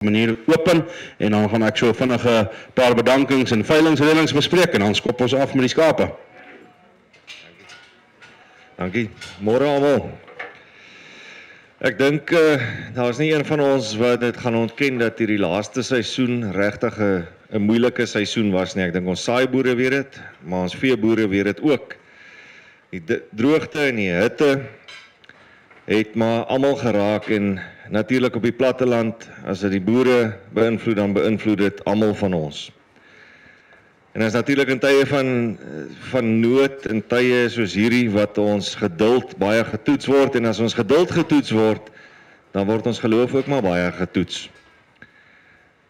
Manier open en dan gaan ek so vinnig 'n paar bedankings en veilingsreëlings bespreek en dan skop ons af met die skape. Dankie. Môre almal. Ek dink daar is nie een van ons wat dit gaan ontken dat hierdie laaste seisoen regtig 'n moeilike seisoen was nie. Ek dink ons saaiboere weet dit, maar ons veeboere weet dit ook. Die droogte en die hitte het maar almal geraak en natuurlik op die platteland, as dit die boere beïnvloed, dan beïnvloed dit almal van ons. En as natuurlik in tye van nood, in tye soos hierdie wat ons geduld baie getoets word, en as ons geduld getoets word, dan word ons geloof ook maar baie getoets.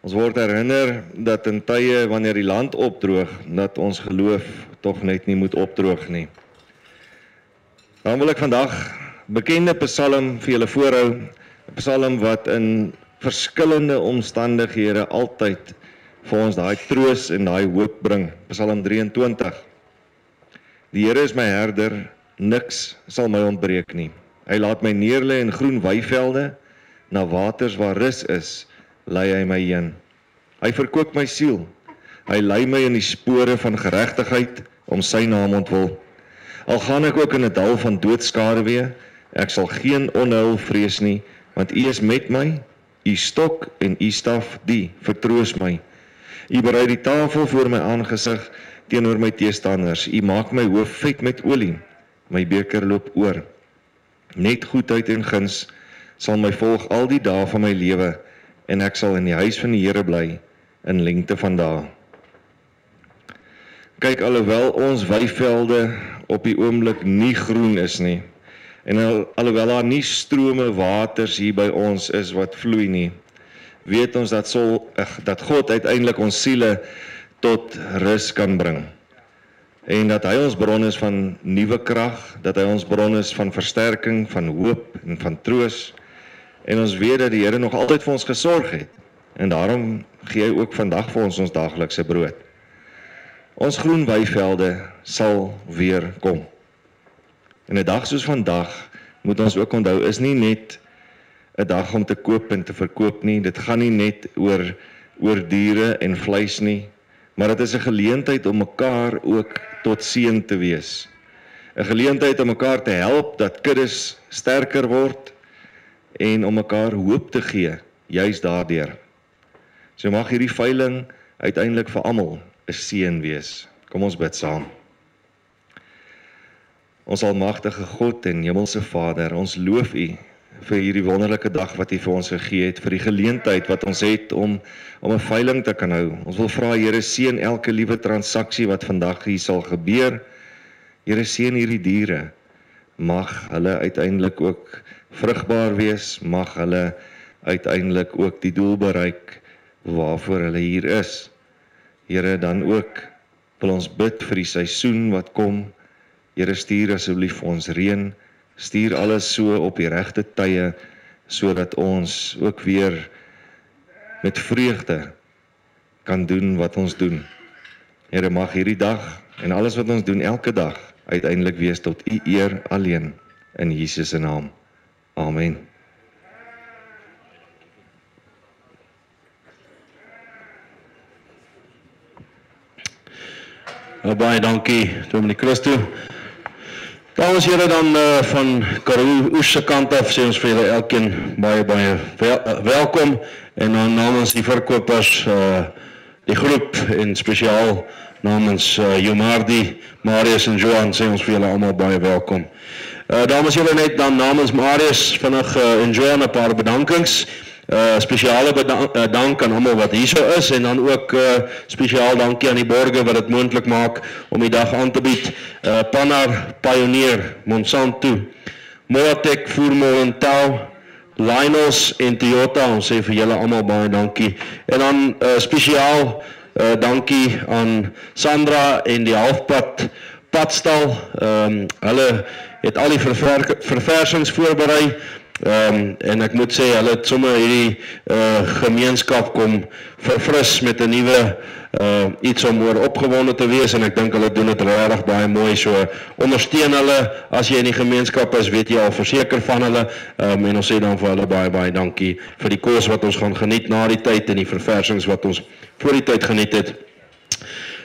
Ons word herinner dat in tye wanneer die land opdroog, dat ons geloof tog net nie moet opdroog nie. Dan wil ek vandag bekende psalm vir julle voorhou, 'n psalm wat in verskillende omstandighede altyd vir ons daai troos en daai hoop bring. Psalm 23. Die Here is my herder, niks sal my ontbreek nie. Hy laat my neerlê in groen weivelde, na waters waar rus is, lei hy my heen. Hy verkoop my siel. Hy lei my in die spore van geregtigheid om sy naam ontwil. Al gaan ek ook in 'n dal van doodskaduwee, ek sal geen onheil vrees nie, want U is met my, U stok en U staf, die vertroos my. U berei die tafel voor my aangesig teenoor my teestanders. U maak my hoof vet met olie, my beker loop oor. Net goedheid en guns sal my volg al die dae van my lewe, en ek sal in die huis van die Here bly in lengte van dae. Kyk, alhoewel ons weivelde op die oomblik nie groen is nie, en alhoewel daar nie strome waters hier by ons is wat vloei nie, weet ons dat God uiteindelik ons siele tot rus kan bring. En dat hy ons bron is van nuwe krag, dat hy ons bron is van versterking, van hoop en van troos. En ons weet dat die Here nog altyd vir ons gesorg het. En daarom gee hy ook vandag vir ons daaglikse brood. Ons groen weivelde sal weer kom. En 'n dag soos vandag moet ons ook onthou, is nie net 'n dag om te koop en te verkoop nie. Dit gaan nie net oor diere en vleis nie, maar dit is 'n geleentheid om mekaar ook tot seën te wees. 'n Geleentheid om mekaar te help dat kuddes sterker word en om mekaar hoop te gee, juis daardeur. So mag hierdie veiling uiteindelik vir almal 'n seën wees. Kom ons bid saam. Ons almagtige God en hemelse Vader, ons loof U vir hierdie wonderlike dag wat U vir ons gegee het, vir die geleentheid wat ons het om 'n veiling te kan hou. Ons wil vra, Here, seën elke liewe transaksie wat vandag hier sal gebeur. Here, seën hierdie diere. Mag hulle uiteindelik ook vrugbaar wees, mag hulle uiteindelik ook die doel bereik waarvoor hulle hier is. Here, dan ook wil ons bid vir die seisoen wat kom. Here, stuur asseblief vir ons reën, stuur alles so op die regte tye, sodat ons ook weer met vreugde kan doen wat ons doen. Here, mag hierdie dag en alles wat ons doen elke dag uiteindelik wees tot U eer alleen, in Jesus se naam. Amen. Baie dankie, Dominee Christo. Dames en here, dan van Karoo Oes se kant af sê ons vir julle elkeen baie welkom, en dan namens die verkopers, die groep en spesiaal namens Jomardi, Marius en Johan sê ons vir julle almal baie welkom. Dames en here, net dan namens Marius vinnig en Johan 'n paar bedankings. Spesiale dank aan almal wat hier so is, en dan ook spesiaal dankie aan die borge wat dit moontlik maak om die dag aan te bied. Pannar, Pioneer, Monsanto, Moatech, Voermolen, Tau, Lynels en Toyota, ons sê vir julle almal baie dankie. En dan spesiaal dankie aan Sandra en die Halfpad Padstal. Hulle het al die verversings voorberei. En ek moet sê, hulle het sommer hierdie gemeenskap kom verfris met 'n nuwe iets om oor opgewonde te wees en ek dink hulle doen dit regtig baie mooi, so ondersteun hulle, as jy in die gemeenskap is, weet jy al verseker van hulle, en ons sê dan vir hulle baie dankie vir die kos wat ons gaan geniet na die tyd en die verversings wat ons voor die tyd geniet het.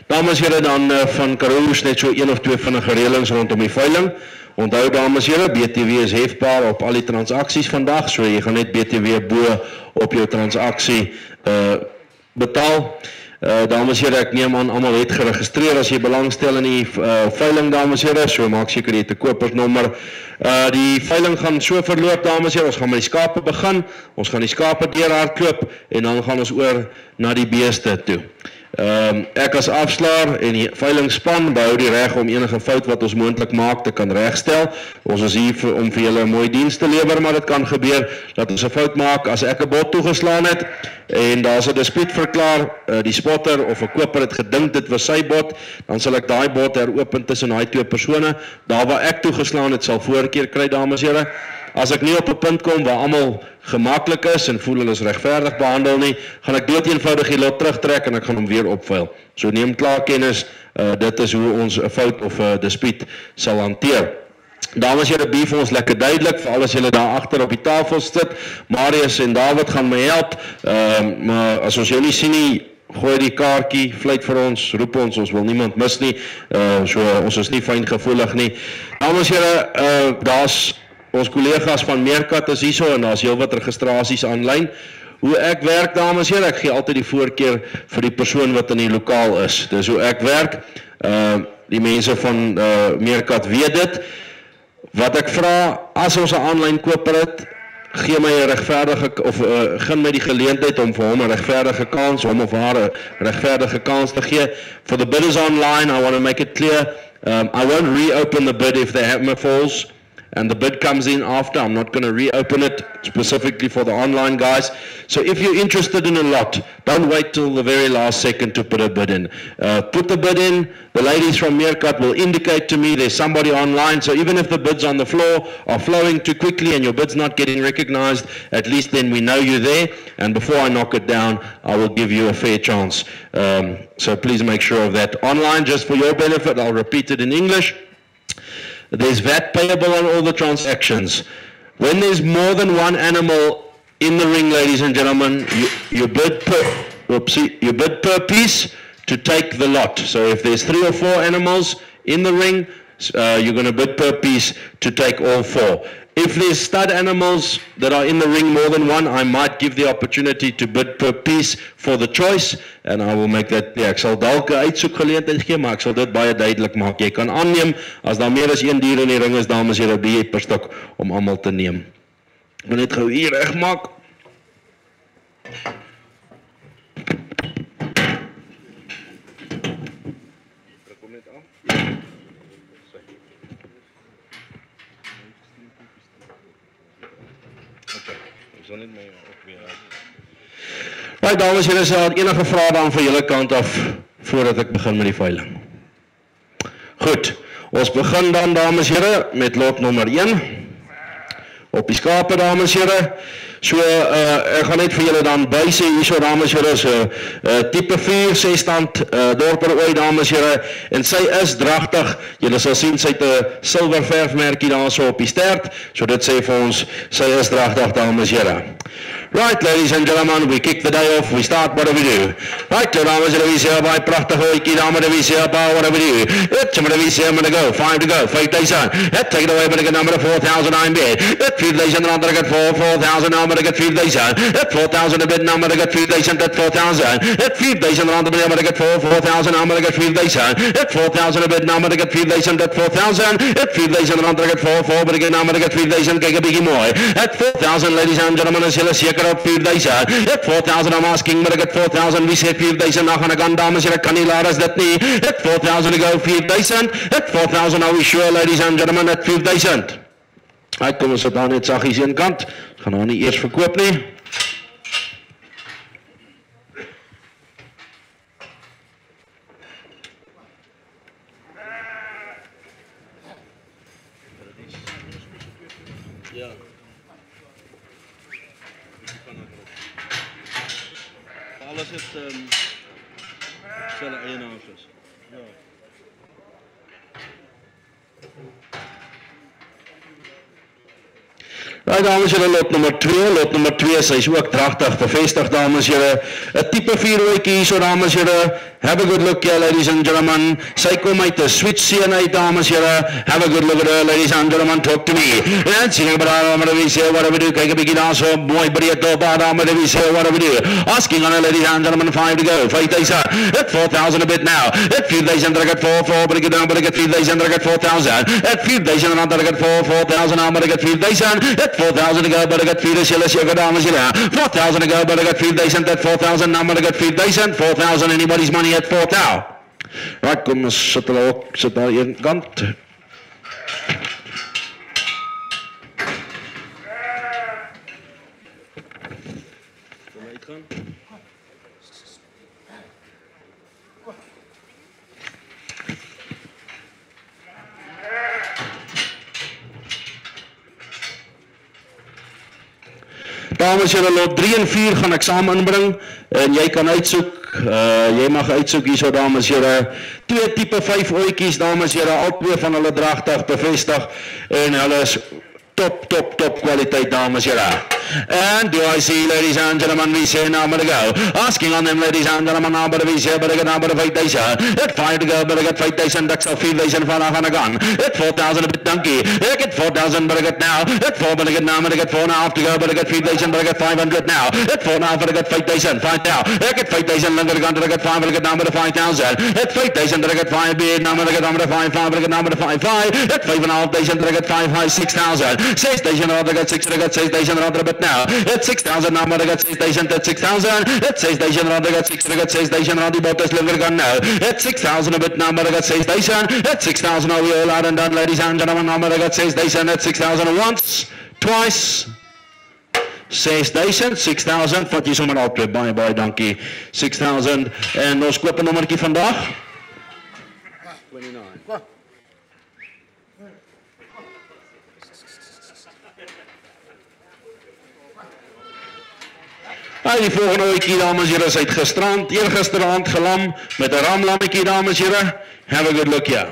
Dames en here, dan van Karoo net so 1 of 2 vinnige reëlings rondom die veiling. Onthou dames en here, BTW is hefbaar op al die transaksies vandag, so jy gaan net BTW bo op jou transaksie betaal. Dames en here, ek neem aan almal het geregistreer as jy belangstel in die veiling, dames en here, so maak seker jy het 'n kopersnommer. Die veiling gaan so verloop, dames en here, ons gaan met die skape begin, ons gaan die skape deurhardloop en dan gaan ons oor na die beeste toe. Ek as afslaer en die veilingspan behou die reg om enige fout wat ons moontlik maak te kan regstel. Ons is hier om vir julle 'n mooi diens te lewer, maar dit kan gebeur dat ons 'n fout maak. As ek 'n bot toegeslaan het en daar's 'n dispuut verklaar, die spotter of 'n koper het gedink dit was sy bot, dan sal ek daai bot heropen tussen daai 2 persone. Daar waar ek toegeslaan het, sal voorkeur kry, dames en here. As ek nie op 'n punt kom waar almal gemaklik is en voel hulle is regverdig behandel nie, gaan ek doeteenvoudig die lot terugtrek en ek gaan hom weer opveil. So neem klaar kennis, dit is hoe ons 'n fout of 'n dispuut sal hanteer. Dames en here, bie vir ons lekker duidelik, vir alles julle daar agter op die tafel sit. Marius en David gaan my help, maar as ons jou nie sien nie, gooi die kaartjie, fluit vir ons, roep ons wil niemand mis nie, so ons is nie fyngevoelig nie. Dames en here, daar's ons kollegas van Meerkat is hierso en daar's heelwat registrasies aanlyn. Hoe ek werk, dames en here, ek gee altyd die voorkeur vir die persoon wat in die lokaal is. Dis hoe ek werk. Die mense van Meerkat weet dit. Wat ek vra, as ons 'n aanlyn koper het, gee my 'n regverdige of gun my die geleentheid om vir hom 'n regverdige kans, hom of haar 'n regverdige kans te gee. For the bidders online, I want to make it clear, I won't reopen the bid if the hammer falls and the bid comes in after. I'm not going to reopen it specifically for the online guys. So if you're interested in a lot, don't wait till the very last second to put a bid in. Put the bid in. The ladies from Meerkat will indicate to me there's somebody online. So even if the bids on the floor are flowing too quickly and your bid's not getting recognized, at least then we know you're there. And before I knock it down, I will give you a fair chance. So please make sure of that. Online, just for your benefit, I'll repeat it in English. There's VAT payable on all the transactions. When there's more than one animal in the ring, ladies and gentlemen, you bid per piece to take the lot. So if there's 3 or 4 animals in the ring, you're going to bid per piece to take all 4. If there's stud animals that are in the ring more than one, I might give the opportunity to bid per piece for the choice, and I will make that clear. Ek sal dalk 'n uitsoekgeleentheid gee, maar ek sal dit baie duidelik maak. Jy kan aanneem, as daar meer as 1 dier in die ring is, dames en here, die per stuk om almal te neem. Ek moet net gou hier regmaak. Right, dames en here, is daar enige vrae dan van julle kant af voordat ek begin met die veiling? Goed, ons begin dan, dames en here, met lot nommer 1. Op die skape, dames en here. So, ek gaan net vir julle dan bysê hierso, dames en here, so tipe 4, 6 stand dorper ooi, dames en here, en sy is dragtig. Julle sal sien, sy het 'n silwer verfmerkie daarso op die stert, so dit sê vir ons, sy is dragtig, dames en here. Right, ladies and gentlemen, we kick the day off, we start, what do we do? Right, dames en here, we say, by prachtig ooitjie, dames en we say, what do we do? It's what do we say, I'm gonna go, 5 to go, 5,000, take it away, but I get number 4,000, I'm bid, 4,000, and I get 4,000, I'm gonna get 3,000, 4,000 a bid, now I'm gonna get 3,000, 4,000, 3,000, around the bid, I'm gonna get 4,000, I'm gonna get 3,000, 4,000 a bid, now I'm gonna get 3,000, 4,000, 3,000, around the get 4, but again, I'm gonna get 3,000, kijk 'n bietjie mooi, 4,000, ladies and gentlemen, is julle seker op 4,000, 4,000, I'm asking, but I get 4,000, we say 4,000, nou gaan ek aan, dames, jy kan nie laat as dit nie, 4,000 to go, 4,000, 4,000, are we sure, ladies and gentlemen, at 4,000? Right, kom ons sit daar net saggies een kant, gaan nou nie eers verkoop nie. Ja. Alles het Right, dames en heren, lot nummer 2, sy is ook dragtig bevestig, dames en heren. 'n Tipe 4 ooitjie hier so, dames en heren. Have a good look here, ladies and gentlemen. Sy kom uit 'n Switch scene uit, dames en heren. Have a good look at her, ladies and gentlemen. Talk to me. En sien ek maar wat we say, what do we do? Kyk 'n bietjie daar so, mooi breed op, dames en we say, what do we do? Asking on her, ladies and gentlemen, 5 to go. 5,000. At 4,000 a bit now. At 4,000, I got 4, but I get down, but I get 3,000, I got 4,000. At 4,000, I got 4,000, I got 3,000. At 4,000 to go, but I got 3,000, sugar dames en heren. 4,000 to go, but I got 3,000. At 4,000, now I got 3,000. 4,000, anybody's money at 4,000. Right, kom ons sit hulle ook, sit daar een kant. Kom uitgaan. Dames en heren, lot 3 en 4 gaan ek saam inbring en jy kan uitsoek, jy mag uitsoek hier so, dames en heren. 2 tipe 5 ooitjies, dames en heren, al 2 van hulle dragtig bevestig en hulle is top kwaliteit, dames en heren. And do I see, ladies and gentlemen, we say number to go. Asking on them, ladies and gentlemen, number we say, but I got number 5,000. At 5 to go, but I got 5,000, that's a 4,000 for a gun. At 4,000 a bit donkey. I get 4,000, but I got now. At 4, but I get now, but I got 4.5 to go, but I got 3,000, but I got 500 now. At 4 now, but I got 5,000, 5 now. I get 5,000, and I got 5, but I got number to 5,000. At 5,000, but I got 5 bid, now I got number to 5, 5, but I got number to 5, 5. At 5,500, but I got 5, 5, 6,000. 6,000, I got 6, I got 6,000, I got now. At 6,000, now I got 6,000, at 6,000. At 6,000, I got 6, I got 6,000, I got this liver gun now. At 6,000, a bit now I got 6,000. At 6,000, are we all out and done, ladies and gentlemen, now I got 6,000. At 6,000 once, twice. 6,000, 6,000, vat jy sommer al twee, baie dankie. 6,000, en ons koop 'n nommertjie vandag. 29. Die volgende ooitjie, dames en heren, is uit gisterand, eergisterand gelam, met 'n ramlammetjie, dames en heren. Have a good look here.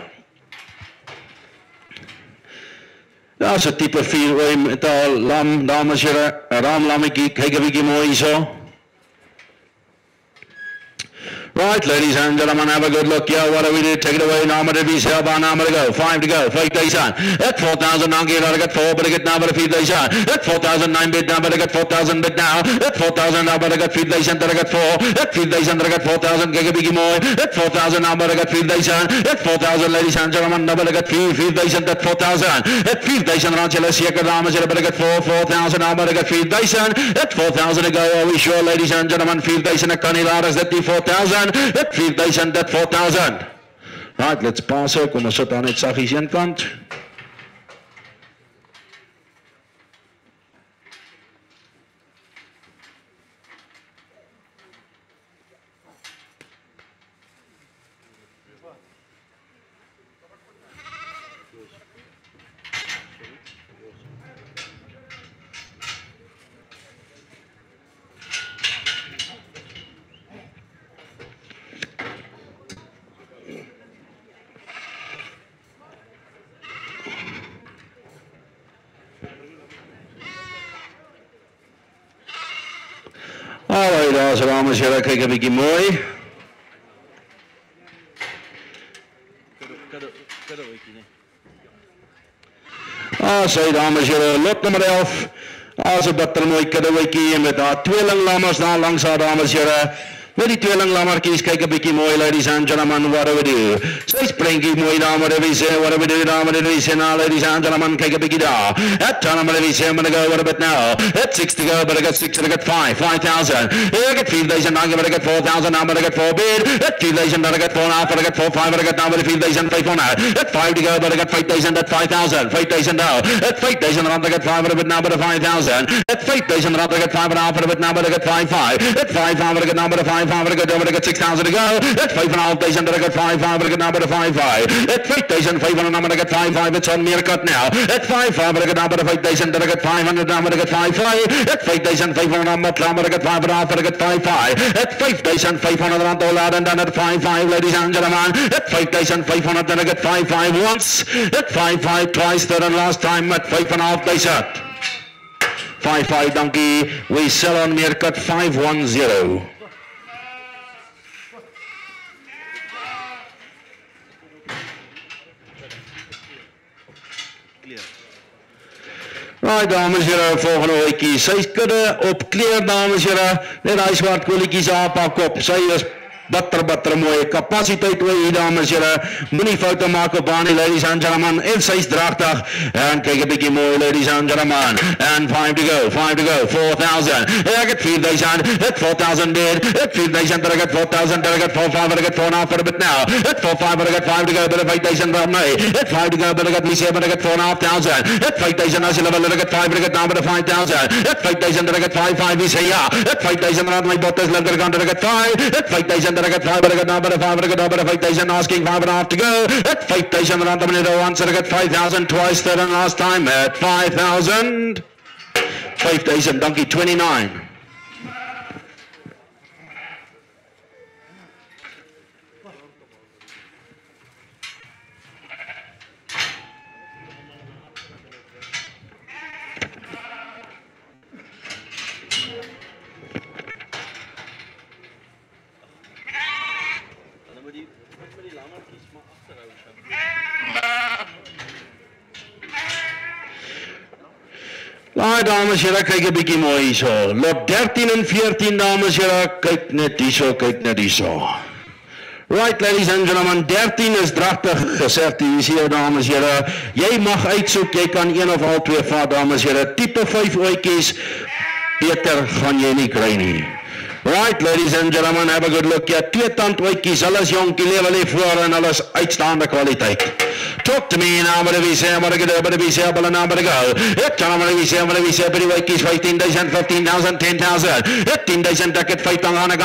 Daar is 'n tipe 4 ooi met 'n lam, dames en heren, 'n ramlammetjie, kyk 'n bietjie mooi hierso. Right, ladies and gentlemen, have a good look here. What do we do? Take it away. Now, to be sale by now to go. 5 to go. 5,000. At 4,000, now get out. I got 4, but I get now, but I feed 3,000. At 4,000, 9 bid now, but I got 4,000 bid now. At 4,000 now, but I got 3,000, but I got 4. At 3,000, but I got 4,000. Get a biggie more. At 4,000 now, but I got 3,000. At 4,000, ladies and gentlemen, now, but I got 3,000. At 4,000. At 3,000, around you, let's see. But I got 4,000 now, but I got 3,000. At 4,000 to go. Are we sure, ladies and gentlemen? 3,000 at Canilaras, that 4,000. At 3,000, that 4,000. Right, let's pass it. Kom ons sit aan net saggies een kant. Alright, dames en heren, kyk 'n bietjie mooi. Sy dames en heren, lot nummer 11. As 'n bittermooi kuddewytjie met haar tweeling lammers daar langs haar, dames en heren. Met die tweeling lammertjies, kyk 'n bietjie mooi, ladies and gentlemen, what do we do? Sy's prentjie mooi, dames en heren, what do we do, dames en heren, now, ladies and gentlemen, kyk 'n bietjie daar. At time, I'm gonna go, what about now? At 6 to go, but I got 6, and I got 5,000. I got 3,000, but I got 4,000, now, but I got 4 bid. At 3,000, but I got 4 now, but I got 4, 5, but I got now, but 3,000, 5 now. At 5 to go, but I got 5,000, at 5,000, 5,000 now. At 5,000, I got 5, but I got now, but 5,000. At 5,000, I got 5 now, but I got now, but I got 5, 5. At 5, 5, but I got now, but 5. 500, number to get 6,000 to go. At 5,500, number to get 5,500, number to 5,500. At 5,500, number to get 5,500, it's on Meerkat now. At 5,500, number to 5,000, number to get 500, number to get 5,500. At 5,500, number to get 5,500, get 5,500. At 5,500, rand all out and done at 5,500, ladies and gentlemen. At 5,500, then I get 5,500 once. At 5,500 twice, third and last time at 5,500. 5,500 donkey, we sell on Meerkat 510. Right, dames en heren, volgende weekie. Sy kudde op kleer, dames en heren. Net die zwart kooliekies aanpak op. Sy is bitter mooie kapasiteit oor hier, dames en heren. Moenie foute maak op aan die, ladies and gentlemen. En sy is dragtig. En kyk 'n bietjie mooi, ladies and gentlemen. And 5 to go, 4,000. I get 3,000, at 4,000 bid. At 3,000, I get 4,000, I get 4,500, I get 4,500 for a bit now. At 4,500, I get 5 to go, but at 5,000 from me. At 5 to go, but I get me 7, I get 4,500. At 5,000, I shall have a little get 5, I get down to 5,000. At 5,000, I get 5,500, we say yeah. At 5,000, around my bot is left, I get 5. At 5,000, I get 5, I get down to 5, I get down to 5,000, asking 5.5 to go. At 5,000, around the minute once, I get 5,000 twice, third and last time at 5,000. 5,000, donkey 29. Laai dames en heren, kyk 'n bietjie mooi hierso. Lot 13 en 14 dames en heren, kyk net hierso, kyk net hierso. Right, ladies and gentlemen, 13 is dragtig gesertifiseer, dames en heren. Jy mag uitsoek, jy kan een of al twee vat, dames en heren. Type 5 ootjies, beter gaan jy nie kry nie. Right, ladies and gentlemen, have a good look. Ja, twee tandootjies, hulle is jonkie, lewe lief voor en hulle is uitstaande kwaliteit. Talk to me now, but we say, I'm going to get over the VC, but now I'm going to go. I'm going to say, pretty wakies, 15,000, 15,000, 10,000. 15,000, I get 5,000, I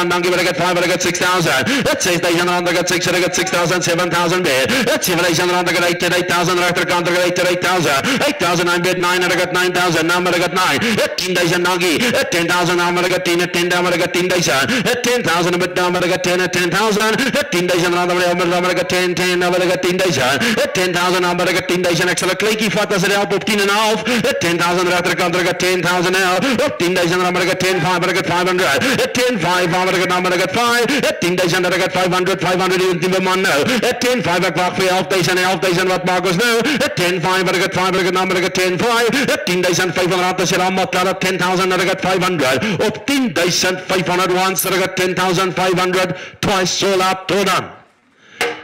get 5, I get 6,000. That's 6,000, I get 6, I get 6,000, 7,000 bid. That's 7,000, I get 8,000, after counter, 8,000. 8,000, I bid 9, I get 9,000, now I got 9. 18,000, donkey. 10,000, I'm going to get 10, 10, I'm going to get 10,000. 10,000, a bit down, but I got 10, 10,000. 10,000, I'm going to get 10, 10, I'm going to get 10,000. 10,000, I'm going to get 10,000 extra. Kleekie vat as het help op 10,5. 10,000 rechter kant, I got 10,000 now. 10,000, I'm going to get 10, 5, I got 500. 10, 5, I'm going to get 5. 10,000, I got 500, 500, you didn't man nou. 10, 5, ek wacht vir 11,000, wat maak ons nou? 10, 5, I got 5, I got 10, 5. 10,500, as jy dan maak, dat 10,000, I got 500. Op 10,500 once, I got 10,500, twice, so laat, tot dan.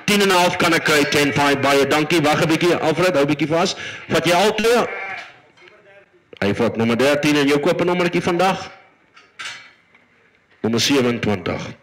10,5 kan ek kry, 10,5 baie, dankie, wacht 'n bietjie, Alfred, hou bietjie vast, vat jy al twee? Hy vat nommer 13 en jou koop 'n nommertjie vandag? Nommer 27.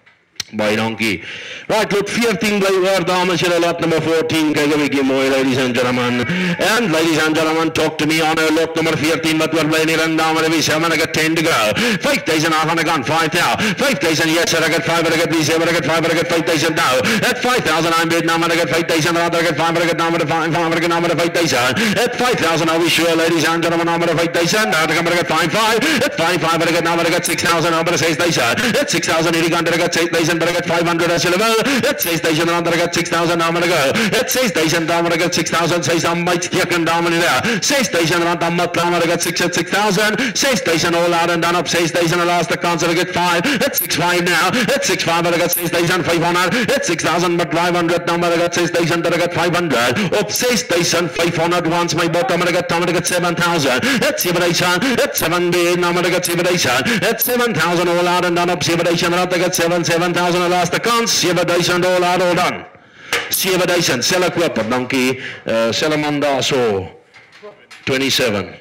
Baie dankie. Right, lot 14 bly oor, dames en heren, lot nummer 14, kyk 'n bietjie mooi, ladies and gentlemen. And ladies and gentlemen, talk to me on lot nummer 14, wat oor bly in die ring, dames en heren, I got 10 to go. 5,000 off on the gun, 5 now. 5,000, yes sir, I got 5, I got 7, I got 5, I got 5,000 now. At 5,000, I'm bid now, I got 5,000, I got 5, I got now, I got 5, I got now, I got 5,000. At 5,000, are we sure, ladies and gentlemen, I got 5,000, now I got 5,5. At 5,5, I got now, I got 6,000, I got 6,000. At 6,000, I got 6,000, but I got 500 as well. At 6,000, I got 6,000, I'm gonna go. At 6,000, I'm gonna get 6,000, say some might teken down in there. 6,000, I'm gonna get 6,000. 6,000 all out and done up, 6,000, the last account, so I get 5. At 6,500 now. At 6,500, I got 6,500. At 6,000, but 500, now I got 6,000, I got 500. Up 6,500 once, my bottom, I got 7,000. At 7,000, at 7 bid, now I got 7,000. At 7,000 all out and done up, 7,000, I got 7,000, the last account, 7,000 all out, all done. 7,000, sell a koper, dankie. Sell a man daar so. 27.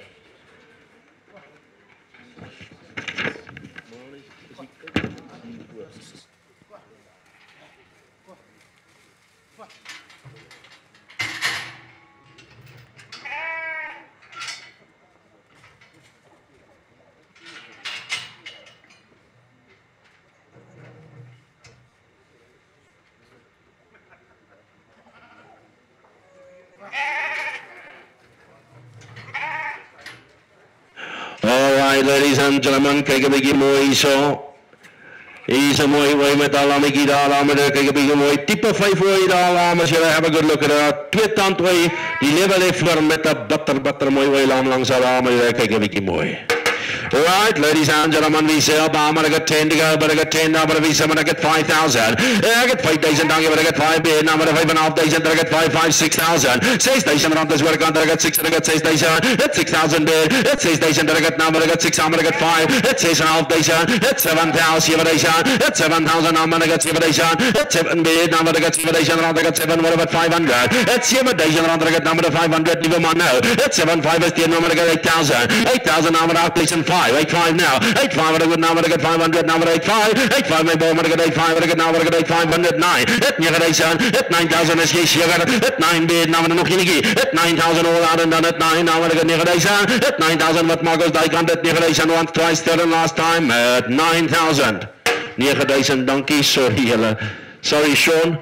Right, ladies and gentlemen, kyk 'n bietjie mooi hierso. Hier is 'n mooi wy met al 'n bietjie daar aan, kyk 'n bietjie mooi. Tipe 5 wy daar aan, as jy have a good look at that. Twee tand wy, die lewe lê voor met 'n butter mooi wy langs al aan, kyk 'n bietjie mooi. Right, ladies and gentlemen, we say Obama, I got 10 to go, but I got 10 now, but I got 5,000. I got 5,000 down here, but I got 5 bid, now, but I got 5,500, but I got 6,000. 6,000 around this work, I got 6, I got 6,000. It's 6,000 bid, it's 6,000, but I got now, but I got 6,000, but I got 5. It's 6,500, it's 7,000, it's 7,000 now, but I got 7,000. It's 7 bid, now, but I got 7,000 around, I got 7, what about 500? It's 7,000 around, I got now, but 500, leave them on now. It's 7,500, it's 10, now, but I got 8,000. 8,000 now, but I got 5. 8,500 now. 8,500 I got now, but I got 500 now, but 8,500. 8,500 my ball, but I got 8,500, but I got now, but I got 8,500. 9. Hit 9,000 is yes, you got it. Hit 9 bid, now, but nog geen keer. Hit 9,000 all out and done at 9, now, but I got 9,000. Hit 9,000 with Marcos Dykant at 9,000 once, twice, third and last time at 9,000. 9,000, donkey, sorry, Sean.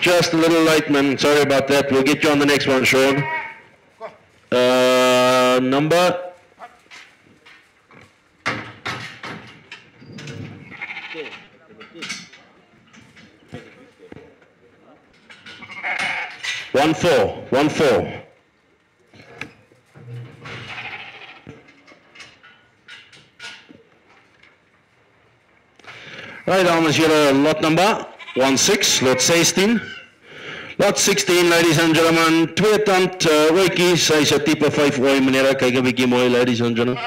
Just a little late, man. Sorry about that. We'll get you on the next one, Sean. Number 14. Right, dames en heren, lot number 16, lot 16. Lot 16, ladies and gentlemen, twee tand wykies, hy is 'n tipe 5 ooi, meneer, kyk 'n bietjie mooi, ladies and gentlemen.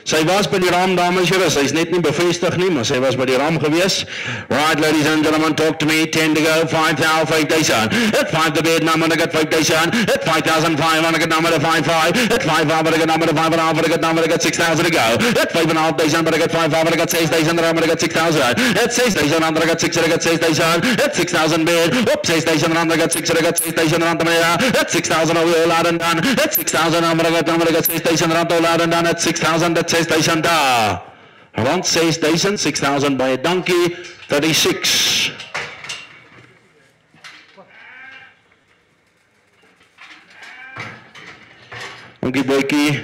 Sy was by die raam, dames en heren, sy is net nie bevestig nie, maar sy was by die raam gewees. Right, ladies and gentlemen, talk to me, 10 to go, 5,000, 5,000. Hit 5 to bid, now, but I got 5,000. Hit 5,500, I got now, but I got 5,500. Hit 5,500, but I got now, but I got 5,500, but I got now, but I got 6,000 to go. Hit 5,500, but I got 5,500, but I got 6,000, but I got 6,000. Hit 6,000, but I got 6,000, I got 6,000. Hit 6,000 bid, up 6,000, but I got 6,000, I got 6,000, hit 6,000, all out and done. Hit 6,000, but I got now, but I got 6,000, all out and done. Hit 6,000, that's 6,000 daar. Rond 6,000, 6,000 by a donkey, 36. Donkey boykie.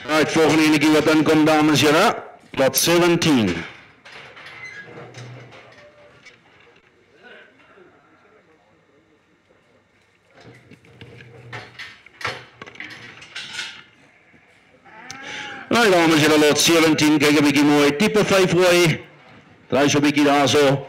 Right, volgende enetjie wat inkom, dames en heren. Lot 17. Nou, dames en heren, lot 17, kyk 'n bietjie mooi, tipe 5 ooi, draai so 'n bietjie daar so.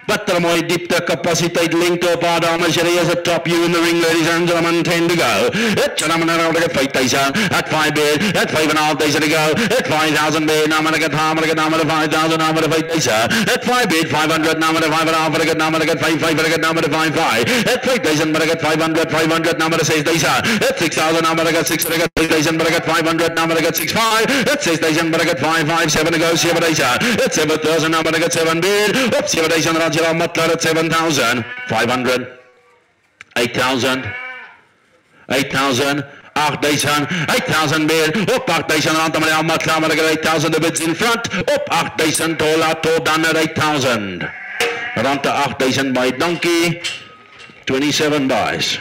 Butter mooi diepte, capaciteit, lengte op haar, dames en heren, is a top you in the ring, ladies and gentlemen, 10 to go. Hit gentlemen around, I got 5,000, at 5 bid, at 5,500 to go, at 5,000 bid, now I'm gonna get half, I'm gonna get now, I'm gonna 5,000, now I'm gonna 5,000, at 5 bid, 500, now I'm gonna 5,500, but I get now, but I get 5,500, but I get now, but I 5,500, at 5,000, but I get 500, 500, now I'm gonna 6,000, at 6,000, now I'm gonna get 6,000, I got 6,000, but I get 500, now I'm gonna get 6,500, at 6,000, but I get 5,500, 7 to go, 7,000, at 7,000, now I'm gonna get 7 bid, up 7,000, around your Mutler at 7,000, 500, 8,000, 8,000, 8,000, 8,000 bid, up 8,000 around the Mutler, but I get 8,000, the bids in front, up 8,000, to done at 8,000, around to 8,000 by donkey, 27 buys.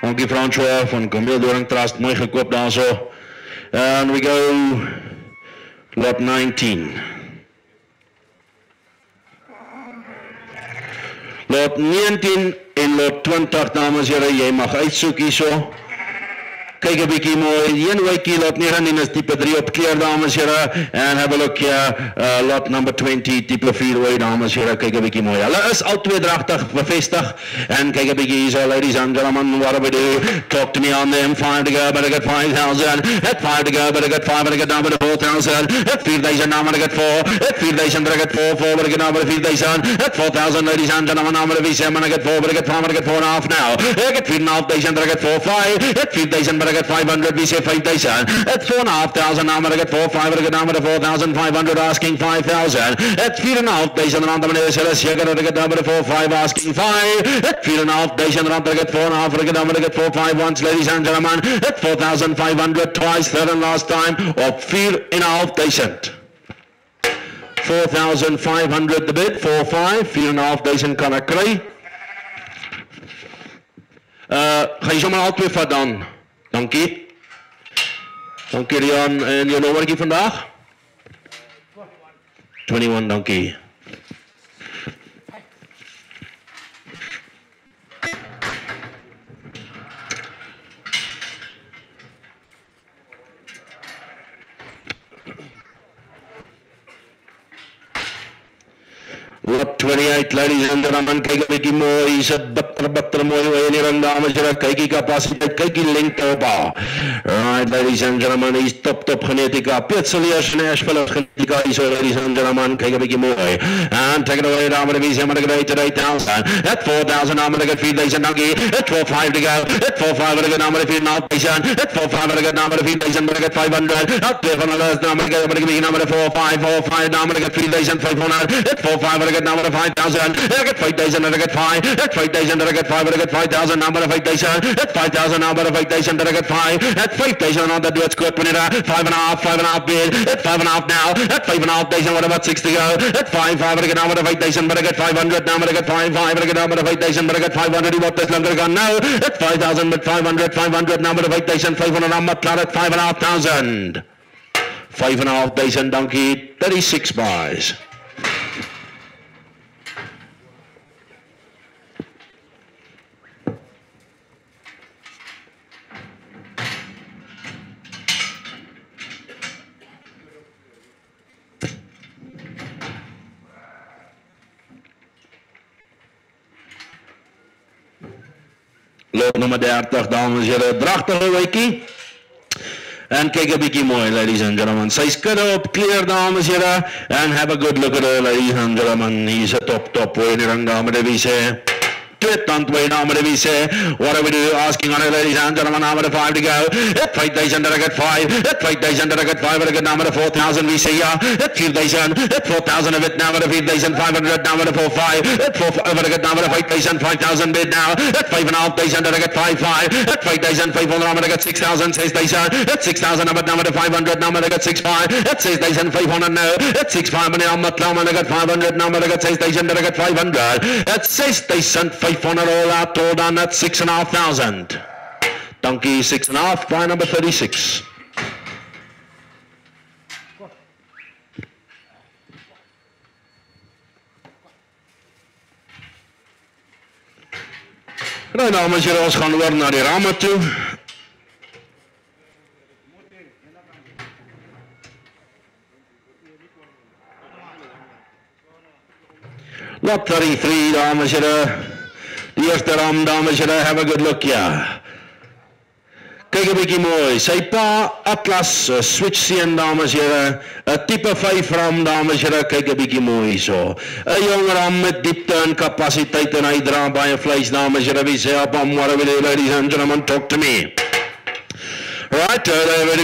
Donkey Francois van Camille Doring Trust, mooi gekoop daar so. And we go lot 19. Lot 19 en lot 20, dames en heren, jy mag uitsoek hier so. Kyk 'n bietjie mooi, een wykie lot 19 is type 3 op kleur, dames en heren, and have a look here, lot number 20, type 4 wy, dames en heren, kyk 'n bietjie mooi. Hulle is al twee dragtig bevestig, en kyk 'n bietjie hier so, ladies and gentlemen, what do we do? Talk to me on them, 5 to go, but I got 5,000, at 5 to go, but I got 5, but I got down by the 4,000, at 4,000, now but I got 4, at 4,000, but I got 4, 4, but I got down by the 4,000, at 4,000, ladies and gentlemen, now but I got 7, but I got 4, but I got 5, but I got 4.5 now, I got 3,500, but I got 4, 5, at 3,000, but I got 500, we say 5,000, at 4,500, now but I got 4, 5, but I got down by the 4,500, asking 5,000, at 4,500, around the minute, I got down by the 4, 5, asking 5, at 4,500, around I got 4.5, but I got down by the 4, 5 once, ladies and gentlemen, at 4,500, twice, third and last time, of 4,500. 4,500 the bid, 4,500, 4,500 kan ek kry. Ga jy sommer al twee vat dan? Dankie. Dankie Rian, en jou nommertjie vandag? 21, dankie. Lot 28, ladies and gentlemen, kyk 'n bietjie mooi, hier's 'n bitter mooi hoe in die ring, dames en here, kyk die kapasiteit, kyk die lengte op haar. Right, ladies and gentlemen, hier's top genetika, Pietseliers en Ashville genetika, hierso, ladies and gentlemen, kyk 'n bietjie mooi. And take it away, dames en here, maar ek het 8,000, at 4,000, dames en 4,000, dankie, at 4,500 to go, at 4,500, dames en 4,500, at 4,500, dames en 4,000, maar ek het 500, at 200, dames en 4,500, dames en 4,500, at 4,500, number of 5,000, I get 5,000, I get 5, at 5,000, I get 5, I get 5,000, number of 5,000, at 5,000, number of 5,000, I get 5, at 5,000 on the do it square, 5.5 bid, at 5.5 now, at 5,500, what about 6 to go, at 5, I get number of 5,000, but I get 500, number I get 5, I get number of 5,000, but I get 500, what this longer gone now, at 5,000, but 500, number of 5,000, 500, I'm at 5,500, 5,500, donkey, 36 buys. Lot nummer 30, dames en heren, dragtige weekie. En kyk 'n bietjie mooi, ladies and gentlemen. Sy skudde op clear, dames en heren. And have a good look at her, ladies and gentlemen. He's a top winner, dames en heren. Way number we say, what are we do? Asking on it, ladies and gentlemen, number 5 to go. At 5,000, I get 5. At 5,000, I get 5. I get number 4,000. We say, yeah. At 5,000, at 4,000 of it now. At 5,500, number 4,500. At 4,500, I get number 5,000. 5,000 bid now. At 5,500, I get 5,500. At 5,500, I get 6,000. 6,000. At 6,000, I get number 500. Number I get 6,500. At 6,500 now. At 6,500, I get 500. Number I get 6,000. I get 500. At 6,500. All out, all done at 6,500. Donkey 6,500 by number 36. Nou dames en heren, ons gaan oor naar die ramen toe. Lot 33, dames en heren. Die eerste ram, dames en heren, have a good look, ja. Kyk 'n bietjie mooi, sy pa Atlas, switch seun, dames en heren, 'n tipe 5 ram, dames en heren, kyk 'n bietjie mooi so. 'n Jong ram met diepte en kapasiteit en hy dra baie vleis, dames en heren, wie sê op hom, what are we doing, ladies and gentlemen, talk to me. Right,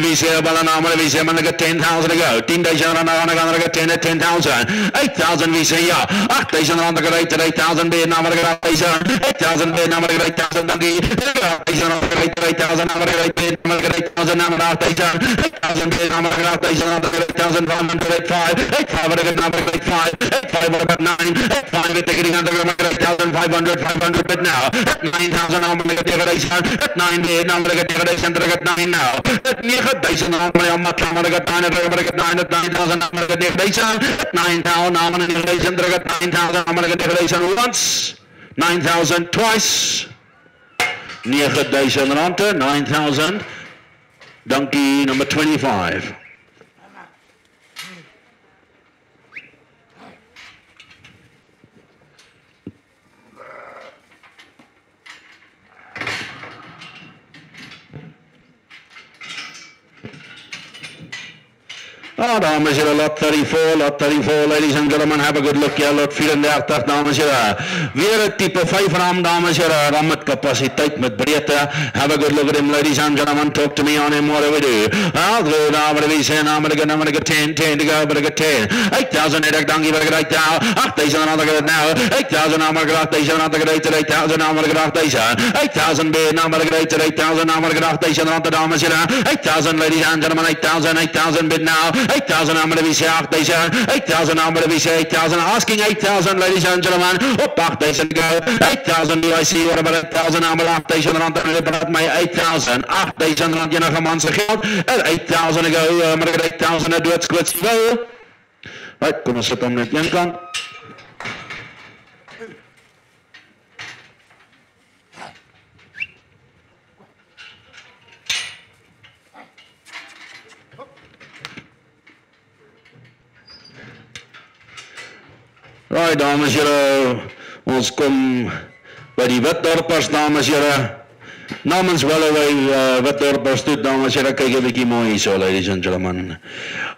we say about an hour, we say, I'm going to get 10,000 to go. 10,000 on the gun, I get 10 at 10,000. 8,000, we say, yeah. 8,000 on the go, 8,000 bid, now I'm going to get 8,000 bid, now I'm going to get 8,000 donkey. 8,000 on the go, 8,000, I'm going to get 8,000, I'm going to get 8,000, now I'm going to get 8,000 bid, now I'm going to get 8,000, on the go, 8,500, 8,500, 8,500, now I'm going to get 8,500, 8,500, about 9, 8,500, we're taking on the go, I'm going to get 8,500, 500 bid now. 9,000, I'm going to get 8,000, 9 bid, now I'm going to get 8,000, I'm going to get 9 now. At 9,000, I'm going to get 9, I'm going to get 9, at 9,000, I'm going to get 9,000, at 9,000, I'm going to get 9,000, I'm going to get 9,000 once, 9,000 twice, 9,000 rand, 9,000, donkey number 25. Dames en heren, lot 34, ladies and gentlemen, have a good look, ja, lot 34, dames en heren. Weer een type 5 ram, dames en heren, ram met capaciteit, met breedte. Have a good look at him, ladies and gentlemen, talk to me on him, what do we do? I'll go down, what do we say, now I'm going to get 10 to go, but I get 10. 8,000, I donkey, but I get 8,000, 8,000, I'm going to get now. 8,000, I'm going to get 8,000, I'm going to get 8,000, I'm going to get 8,000. 8,000 bid, now I'm going to get 8,000, I'm going to get 8,000, dames en heren. 8,000, ladies and gentlemen, 8,000 bid now. 8,000 number wie sê 8,000, 8,000 number wie sê 8,000, asking 8,000 ladies and gentlemen, op 8,000 go, 8,000 do I see, what about 8,000 number 8,000 rand, en dit praat my 8,000 rand enige man se geld, en 8,000 go, maar ek het 8,000 doodskootsie wil. Right, kom ons sit hom net een kant. Right, dames en here, ons kom by die Witdorpers, dames en here. Namens Wellaway Witdorpers toe, dames en here, kyk 'n bietjie mooi hierso, ladies and gentlemen.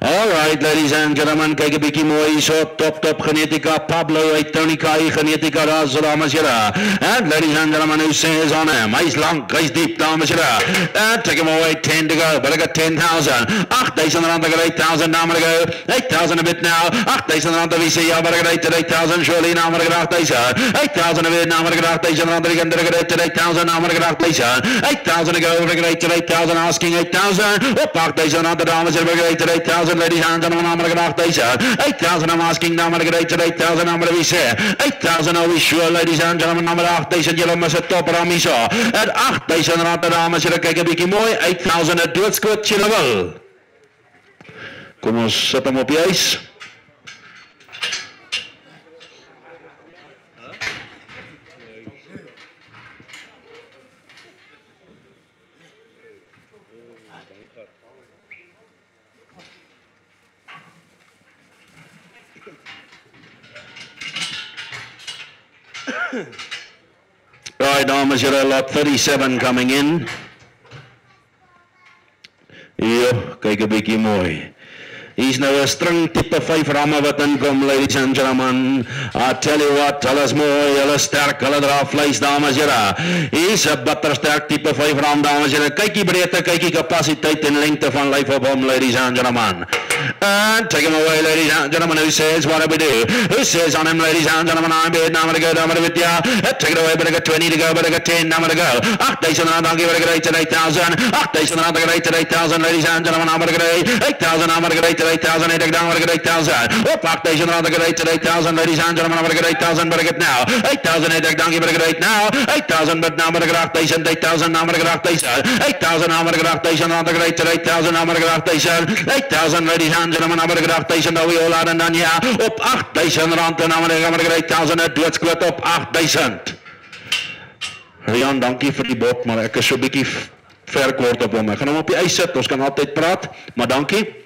Alright, ladies and gentlemen, kyk 'n bietjie mooi hierso, top genetica, Pablo Tonica genetica, daar so dames en here. And ladies and gentlemen, who says on him? Hy's lank, hy's diep, dames en here. And take him away, 10 to go, but I got 10,000. 8,000 rand, I got 8,000, now I'm gonna go. 8,000 a bit now. 8,000 rand, we say, yeah, but I got 8,000, surely now I'm gonna get 8,000. 8,000 a bit, now I'm gonna get 8,000 rand, again, I got 8,000, now I'm gonna get 8,000. 8,000 to go, I got 8,000, asking 8,000. Up 8,000 rand, the dames, I got 8,000, ladies and gentlemen, I'm gonna get 8,000. 8,000 I'm asking, now I'm gonna get 8,000, I'm gonna be say. 8,000 are we sure, ladies and gentlemen, number 8,000, julle mis 'n top ramie so. At 8,000 rand, the dames, julle kyk 'n bietjie mooi, 8,000 'n doodskoot julle wil. Kom ons sit hom op die ys. Right, dames en here, lot 37 coming in. Hier, kyk 'n bietjie mooi. He's nou 'n string tipe 5 ramme wat inkom, ladies and gentlemen. I tell you what, hulle is mooi, hulle is sterk, hulle dra vleis, dames en here. He's 'n bittersterk tipe 5 ram, dames en here. Kyk die breedte, kyk die kapasiteit en lengte van lyf op hom, ladies and gentlemen. And take him away, ladies and gentlemen. Who says, what do we do? Who says on him, ladies and gentlemen? I'm bid, now I'm gonna go, now I'm gonna bid, yeah. Take it away, but I got 20 to go, but I got 10, now I'm gonna go. 8,000 rand, I'll give it a great 8,000. 8,000 rand, I got 8,000, ladies and gentlemen. I'm gonna get 8,000, I'm gonna get 8,000, I take down, I'm gonna get 8,000. Up 8,000 rand, I got 8,000, ladies and gentlemen. I'm gonna get 8,000, but I get now. 8,000, I take down, give it a great now. 8,000, but now I'm gonna get 8,000, 8,000, now I'm gonna get 8,000. 8,000, I'm gonna get 8,000, I'm gonna get 8,000, I'm gonna get 8,000. 8,000, ladies and gentlemen, I'm gonna get 8,000, nou we all are en dan ja, op 8,000 rand en dan gaan we get 8,000, het doodskoot op 8,000. Rian, dankie vir die bot, maar ek is so bietjie ver kort op hom. Ek gaan hom op die ys sit, ons kan altyd praat, maar dankie.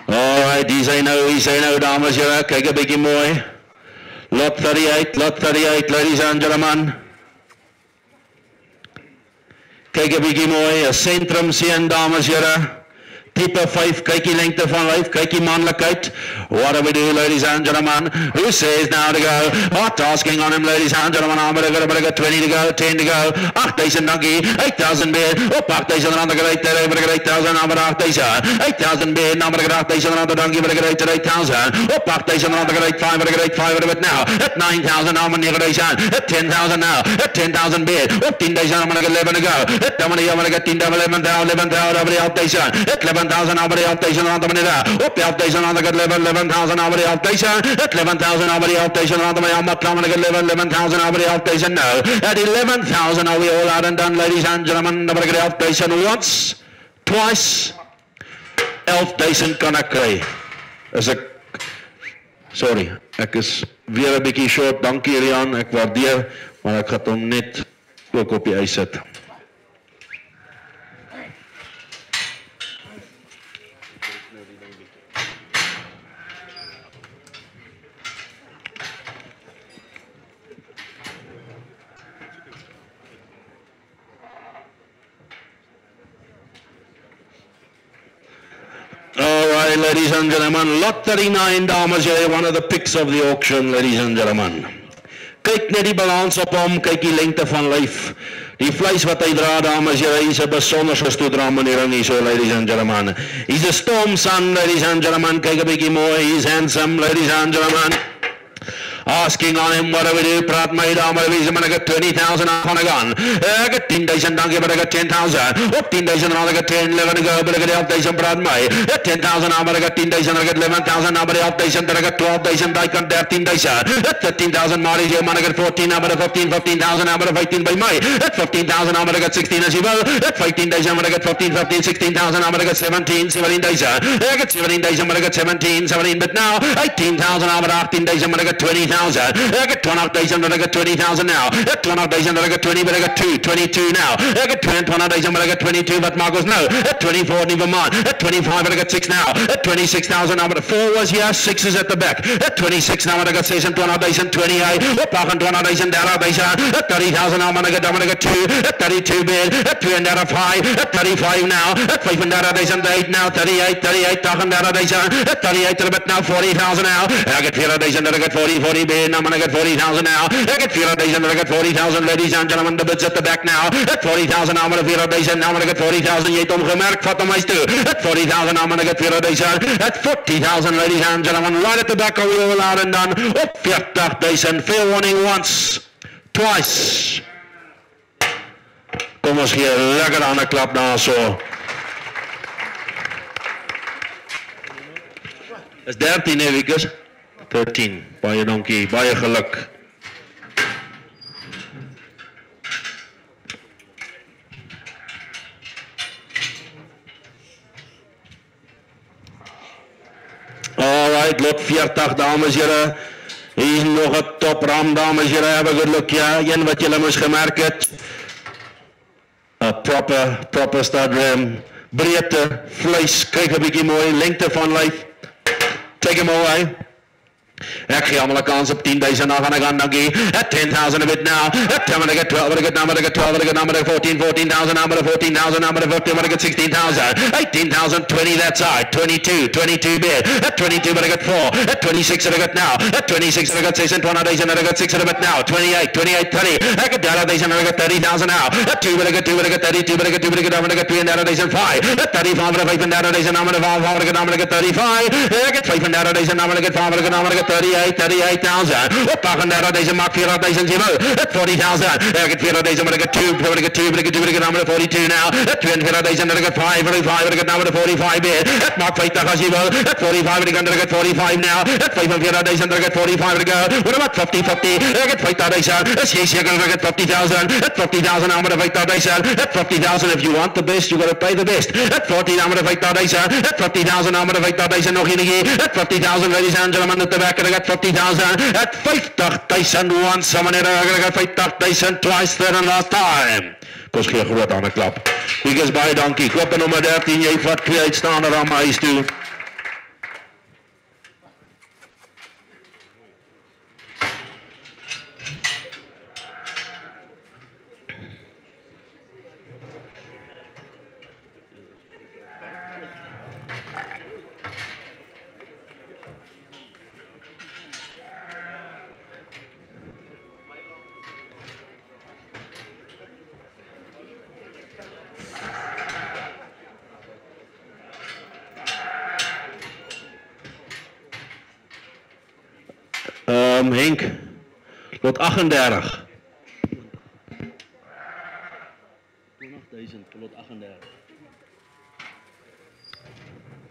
Alright, hier sy nou, dames en here, kyk 'n bietjie mooi. Lot 38, ladies and gentlemen. Kyk 'n bietjie mooi, 'n sentrum seën, dames en here. Type 5, kyk die lengte van lyf, kyk die manlikheid. What do we do, ladies and gentlemen? Who says now to go? Hot tasking on him, ladies and gentlemen. I'm gonna get 20 to go, 10 to go. 8,000 dankie, 8,000 bid. Op 8,000 rand, I'm gonna get 8,000, I'm gonna 8,000. 8,000 bid, I'm gonna get 8,000 rand, dankie, I'm gonna get 8,000. Op 8,000 rand, I'm gonna get 5, I'm gonna get 5 of it now. At 9,000, I'm gonna get at 10,000 now. At 10,000 bid. Op 10,000, I'm gonna get 11 to go. At I'm gonna get 11,000, over the 8,000. At 11,000, over the 8,000 rand, I'm gonna get. Op 11,000, I'm gonna get 11,000 over the 8,000. At 11,000 over the 8,000 rand, I'm gonna get 11,000 over the 8,000 now. At 11,000, are we all out and done, ladies and gentlemen? I'm gonna get 8,000 once, twice. 11,000 kan ek kry. Sorry, ek is weer 'n bietjie short. Dankie Rian, ek waardeer, maar ek gaan hom net ook op die ys sit. Alright, ladies and gentlemen, lot 39, dames en here, one of the picks of the auction, ladies and gentlemen. Kyk net die balans op hom, kyk die lengte van lyf. Die vleis wat hy dra, dames en here, is 'n besonderse stoedramanering hier so, ladies and gentlemen. He's a storm son, ladies and gentlemen. Kyk 'n bietjie mooi, he's handsome, ladies and gentlemen. Asking on him, what do we do? Praat my dame, wees hom en ek het 20,000 aan gaan. Ek het 10,000, dankie, maar ek het 10,000. Op 10,000 en al ek het 10, 11 to go, maar ek het 11,000, praat my. 10,000 aan, maar ek het 10,000, ek het 11,000 aan, maar 11,000, ek het 12,000, ek kan 13,000. 13,000, maar is jy, man, ek het 14 aan, maar 15,000 aan, maar 15 by my. 15,000 aan, maar ek het 16 as jy wil. 15,000, maar ek het 15, 16,000 aan, maar ek het 17,000. Ek het 17,000, maar ek het 17, but now 18,000 aan, maar 18,000, maar ek het 20,000. I got 20,000, but I got 20,000 now. 20,000, but I got 20, but I got 22 now. I got 20,000, but I got 22, but Marcos no. 24, never mind. 25, but I got 6 now. 26,000 now, but 4 was here, 6 is at the back. 26 now, but I got 6 and 20,000, 28. 20,000, 30,000 now, but I got 2. 32 bid. 2 and 5. 35 now. 5 and 8 now. 38, 38,000. 38 to the bit now. 40,000 now. I got 4,000, I got 40 bid. Now, I got 40,000 now. I got 4,000, I got 40,000, ladies and gentlemen. The bids at the back now. 40,000 now, I got 4,000 now, I got 40,000. Jy het hom gemerk, vat hom huis toe. 40,000 now, I got 4,000. At 40,000, ladies and gentlemen. Right at the back of the all out and done. Op 40,000. Fair warning once. Twice. Kom ons gee lekker aan 'n klap daar so. Is 13 hè, Wiekers? 13. Baie dankie, baie geluk. Alright, lot 40, dames en here. Hier is nog 'n top ram, dames en here. Have a good look, ja. Een wat julle moes gemerk het. A proper stud ram. Breedte, vleis, kyk 'n bietjie mooi, lengte van lyf. Take him away. Ek gee allemaal 'n kans op 10,000 na gaan ek aan, dankie. 10,000 a bit now. 10, but I got 12, but I got now, but I got 12, but I got now, but I got 14,000 now, but I got 14,000 now, but I got 15, but I got 16,000. 18,000, 20 that side. 22 bid. 22, but I got 4. 26 that I got now. 26 that I got 6 and 20,000 that I got 6 a bit now. 28, 30. I got 30,000 and I got 30,000 now. 2, but I got 2, but I got 32, but I got 2, but I got 2, but I got 3 and 5. 35, but I got 5 and 30,000 now, but I got 5, but I got now, but I got 35. I got 5 and 30,000 now, but I got 5, but I got now, but I got 38,000. Op 38,000, maak 4,000 jy wil. 40,000. I got 4,000, but I got 2, but I got 2, but I got 2, but I got now, but I got 42 now. 24,000, but I got 5, 45, but I got now, but I got 45 bid. Maak 50 as jy wil. 45, but I got 45 now. 45,000, but I got 45 to go. What about 50? I got 50,000. Is jy seker I got 50,000? 50,000 now, but I got 50,000. 50,000, if you want the best, you got to pay the best. 40 now, but I got 50,000. 50,000 now, but I got 50,000 nog enige. 50,000, ladies and gentlemen, at the back, I got 50,000. At 50,000 once, someone I got 50,000 twice, third and last time. Kos gee groot aan 'n klap. Ek is baie dankie. Klop nommer 13, jy vat 2 uitstaande aan my huis toe. Henk, lot 38. 20,000 lot 38.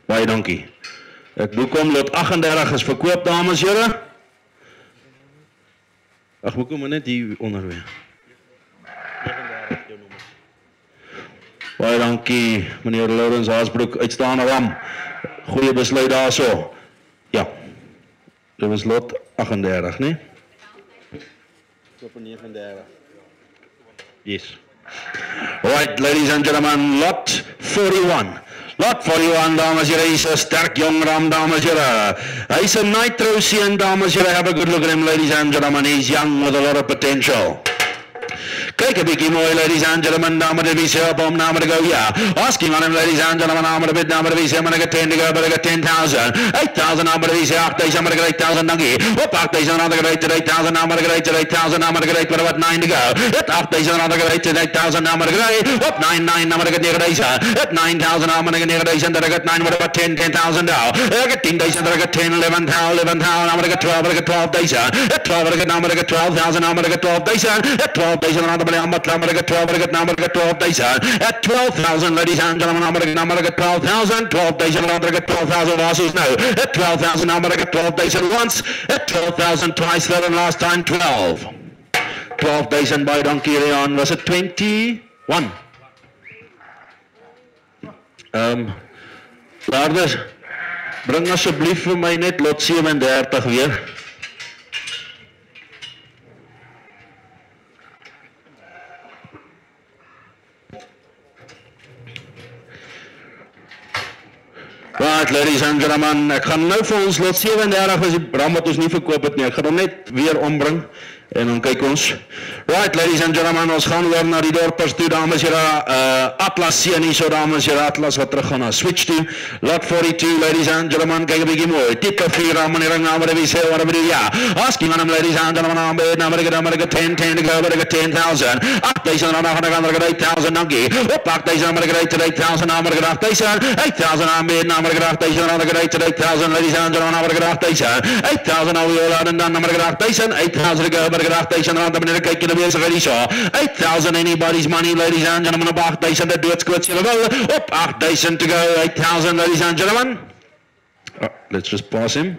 Baie dankie. Ek boek hom, lot 38 is verkoop, dames en here. Ag, boek hom net hier onderweer. 39 jou nommer. Baie dankie, meneer Lourens Haasbroek, uitstaande ram. Goeie besluit daarso. Ja. Dit was lot 38, nee? Op 39. Yes. Alright, ladies and gentlemen, lot 41. Lot 41, dames en here, hy is 'n sterk jong ram, dames en here. Hy is 'n nitro seun, dames en here. Have a good look at him, ladies and gentlemen. He's young with a lot of potential. Kijk een beetje mooi, ladies and gentlemen, number the VC up on number to go, yeah. Asking on him, ladies and gentlemen, number the bid, number the VC, I'm gonna get 10 to go, but I got 10,000. 8,000 number the VC, 8,000, I'm gonna get 8,000 donkey. Up 8,000, I'm gonna get 8,000, I'm gonna get 8,000, I'm gonna get 8,000, but about 9 to go. At 8,000, I'm gonna get 8,000, I'm gonna get up 9, I'm gonna get near at 9,000, I'm gonna get near that I got 9, what about 10,000 now? I got 10,000, I got 10, 11,000, I'm gonna get 12, I got 12,000. At 12, I got number, I got 12,000, I'm gonna get 12,000. At 12,000, I'm gonna get 12, I got number, I got 12,000. At 12,000, ladies and gentlemen, I'm gonna get 12,000. 12,000, I'm gonna get 12,000 losses now. At 12,000, I'm gonna get 12,000 once. At 12,000 twice, third and last time 12. 12,000 by Donkey Leon, was it 21? Laarders, bring asseblief vir my net lot 37 weer. Right, ladies and gentlemen, ek gaan nou vir ons lot 37 as die ram wat ons nie verkoop het nie. Ek gaan hom net weer ombring en dan kyk ons. Right, ladies and gentlemen, ons gaan weer na die dorpers toe, dames en here. Atlas sien nie so, dames en here, Atlas wat terug gaan na switch toe. Lot 42, ladies and gentlemen, kyk 'n bietjie mooi. Tipe 4 ram en ring naam wat we say what we ja. Asking on them, ladies and gentlemen, I'm bid number to get 10 to go, but I got 10,000. 8,000 on the 8,000 donkey. Up 8,000, I'm gonna get 8,000, I'm gonna get 8,000. 8,000 I'm bid, I'm gonna get 8,000, I'm gonna get 8,000, ladies and gentlemen, I'm gonna get 8,000. 8,000 are we all out and done, I'm gonna get 8,000. 8,000 to go, but I got 8,000 on the minute, kyk jy nou weer ready so. 8,000 anybody's money, ladies and gentlemen, op 8,000, dat doet skoot julle wel. Op 8,000 to go, 8,000, ladies and gentlemen. Let's just pass him.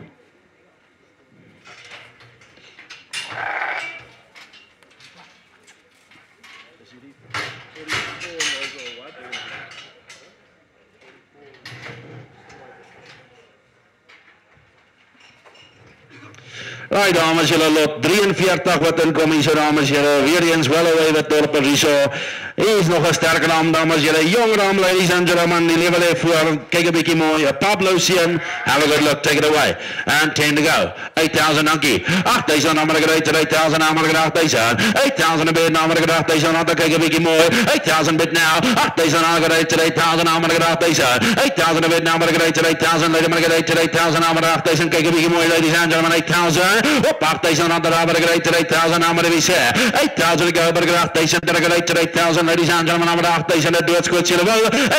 Right, dames en heren, lot 43 wat inkom hier so, dames en heren, weer eens wel away wat dorpers hier so. Hier is nog een sterke naam, dames en heren, jong naam, ladies and gentlemen, die level even voor, kijk een beetje mooi, Pablo Sien, have a good look, take it away, and 10 to go, 8,000 donkey, 8,000, I'm gonna get 8,000, I'm gonna get 8,000, 8,000 a bit, I'm gonna get 8,000, kijk een beetje mooi, 8,000 bit now, 8,000, I'm gonna get 8,000, I'm gonna get 8,000, 8,000 a bit, now I'm gonna get 8,000, ladies, I'm gonna get 8,000, I'm gonna get 8,000, kijk een beetje mooi, ladies and gentlemen, 8,000, op 8,000, I'm gonna get 8,000, I'm gonna be say, 8,000 to go, but I got 8,000, I'm gonna get 8,000, ladies and gentlemen, I'm gonna get 8,000, that do it, squid, you know,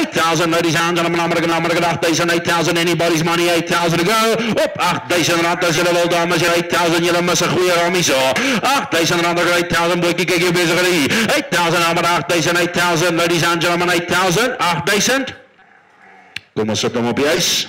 8,000, ladies and gentlemen, I'm gonna get 8,000, 8,000, anybody's money, 8,000 to go, op 8,000, dat julle wel, dames, 8,000, julle mis 'n goeie ramie so, 8,000, I'm gonna get 8,000, boekie, kyk jy bezig hier, 8,000, I'm gonna get 8,000, 8,000, ladies and gentlemen, 8,000, 8,000, kom ons sit hom op die ys.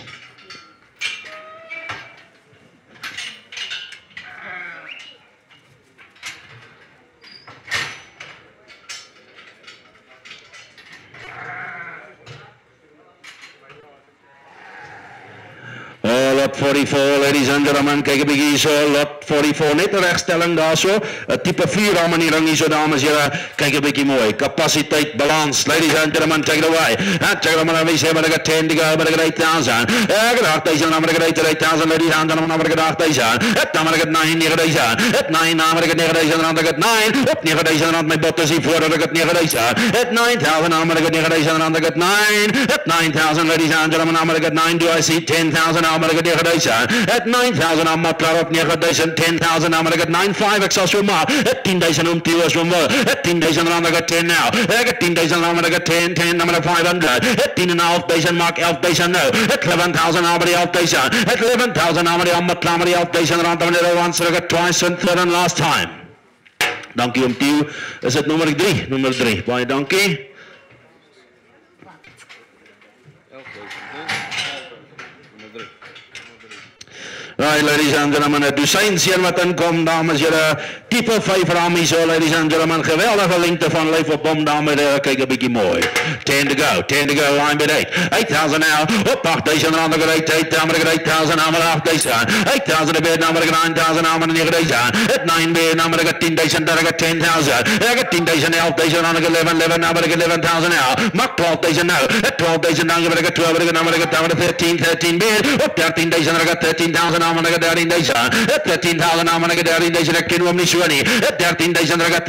Lot 44, ladies and gentlemen, kyk 'n bietjie so, lot 44, net 'n regstelling daar so, 'n tipe 4 ram in die ring hier so, dames en here, kyk 'n bietjie mooi, kapasiteit, balans, ladies and gentlemen, take it away, and check it out, we say, but I got 10 to go, but I got 8,000, I got 8,000, I'm gonna get 8,000, ladies and gentlemen, I'm gonna get 8,000, I'm gonna get 9, 9,000, at 9, I'm gonna get 9,000, I'm gonna get 9, op 9,000, aan my bottes hier voor, I got 9,000, at 9,000, I'm gonna get 9,000, I'm gonna get 9, at 9,000, ladies and gentlemen, I'm gonna get 9, do I see 10,000, I'm gonna get 9,000, at 9,000, I'm not klaar op 9,000, 10,000, I'm gonna get 9,5, ek sal so maak, at 10,000, om 2 is om wel, at 10,000, I'm gonna get 10 now, I got 10,000, I'm gonna get 10, 10, I'm gonna 500, at 10,500, maak 11,000 nou, at 11,000, I'm gonna 11,000, at 11,000, I'm not klaar met die 11,000, I'm gonna get once, I got twice, and third and last time. Dankie om Tieu, is het nummer 3, baie dankie. Right, ladies and gentlemen, het dosijn seer wat inkom, dames en heren, type 5 ramie so, ladies and gentlemen, geweldige lengte van lijf op bom, dames en heren, kyk een bykie mooi. 10 to go, line bid 8,000 now, op 8,000, I'm gonna get 8,000, I'm gonna get 8,000, I'm gonna 8,000, 8,000 a bid, I'm gonna get 9,000, I'm gonna get 9,000, at 9 bid, I'm gonna get 10,000, then I got 10,000, I got 10,000, 11,000, I'm gonna get 11, I'm gonna get 11,000 now, mark 12,000 now, at 12,000, I'm gonna get 12, I'm gonna get 13 bid, up 13,000, I got 13,000, namelijk 13.000. 13.000 namelijk 13.000. Ik ken hem niet zo niet. 13.000 rega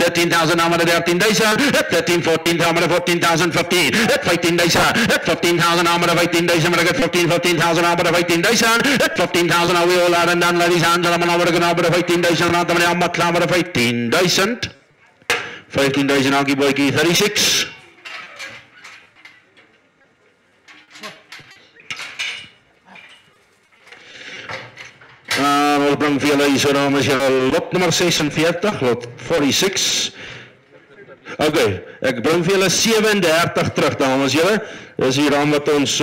13.000 namelijk 13.000. 13, 14 namelijk 14.000 15. 15.000. 15.000 namelijk 15.000 rega 15.000 namelijk 15.000. 15.000 now we all are and done, ladies and gentlemen. Over the number 15.000 namelijk allemaal klaar met 15.000. 15.000 Ankie Boykie 36. We brengen voor jullie zo dames en heren lot nummer 46, lot 46. Oké, ik breng voor jullie 37 terug dames en heren. Dat is hier aan wat ons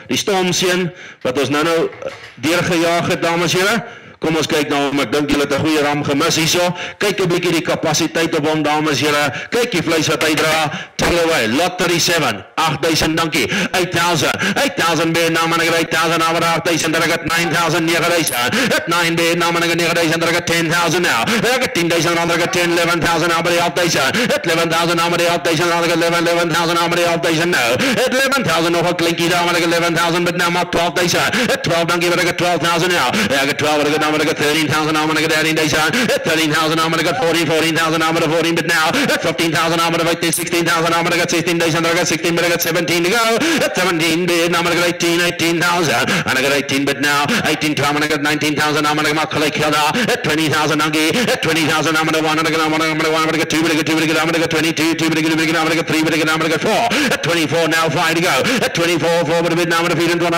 die storm zien, wat ons nou deurgejaagd het dames en heren. Kom ons kyk nou, ek dink julle het 'n goeie ram gemis hierso. Kyk 'n bietjie die kapasiteit op hom dames en here. Kyk die vleis wat hy dra. Tell away, lot 37, 8.000 dankie. 8.000, 8.000 bid naam en ek 8.000 over 8.000 dat ek het 9.000 9.000. Het 9 bid naam en ek 9.000 dat ek het 10.000 now. Ek het 10.000 ander ek 10 11.000 over 8.000. Het 11.000 over 8.000 ander ek 11.000 over 8.000 now. Het 11.000 nog 'n klinkie daar maar ek 11.000 but nou maar 12.000. Het 12 dankie wat ek het 12.000 now. Ek het 12 wat ek I'm going to get 13,000 now, I'm going to get 13,000, 13,000 now, I'm going to get 14,000 now, I'm going to 14, but now, 15,000 now, I'm going to get 16,000 now, I'm going to get 16,000, I'm going to get 16, but I got 17 to go, 17 bid, now I'm going to get 18,000, and I got 18, but now, 18, I'm going to get 19,000, now I'm going to get Collect Hill now, 20,000 Angie, 20,000, I'm going to 1, I'm going to get 1, I'm going to get 2, but I get 2, but I get, I'm going to get 22, 2, but I get, I'm going to get 3, but I get, I'm going to get 4, 24 now, 5 to go, 24, 4, but a bid, now I'm going to feed into 1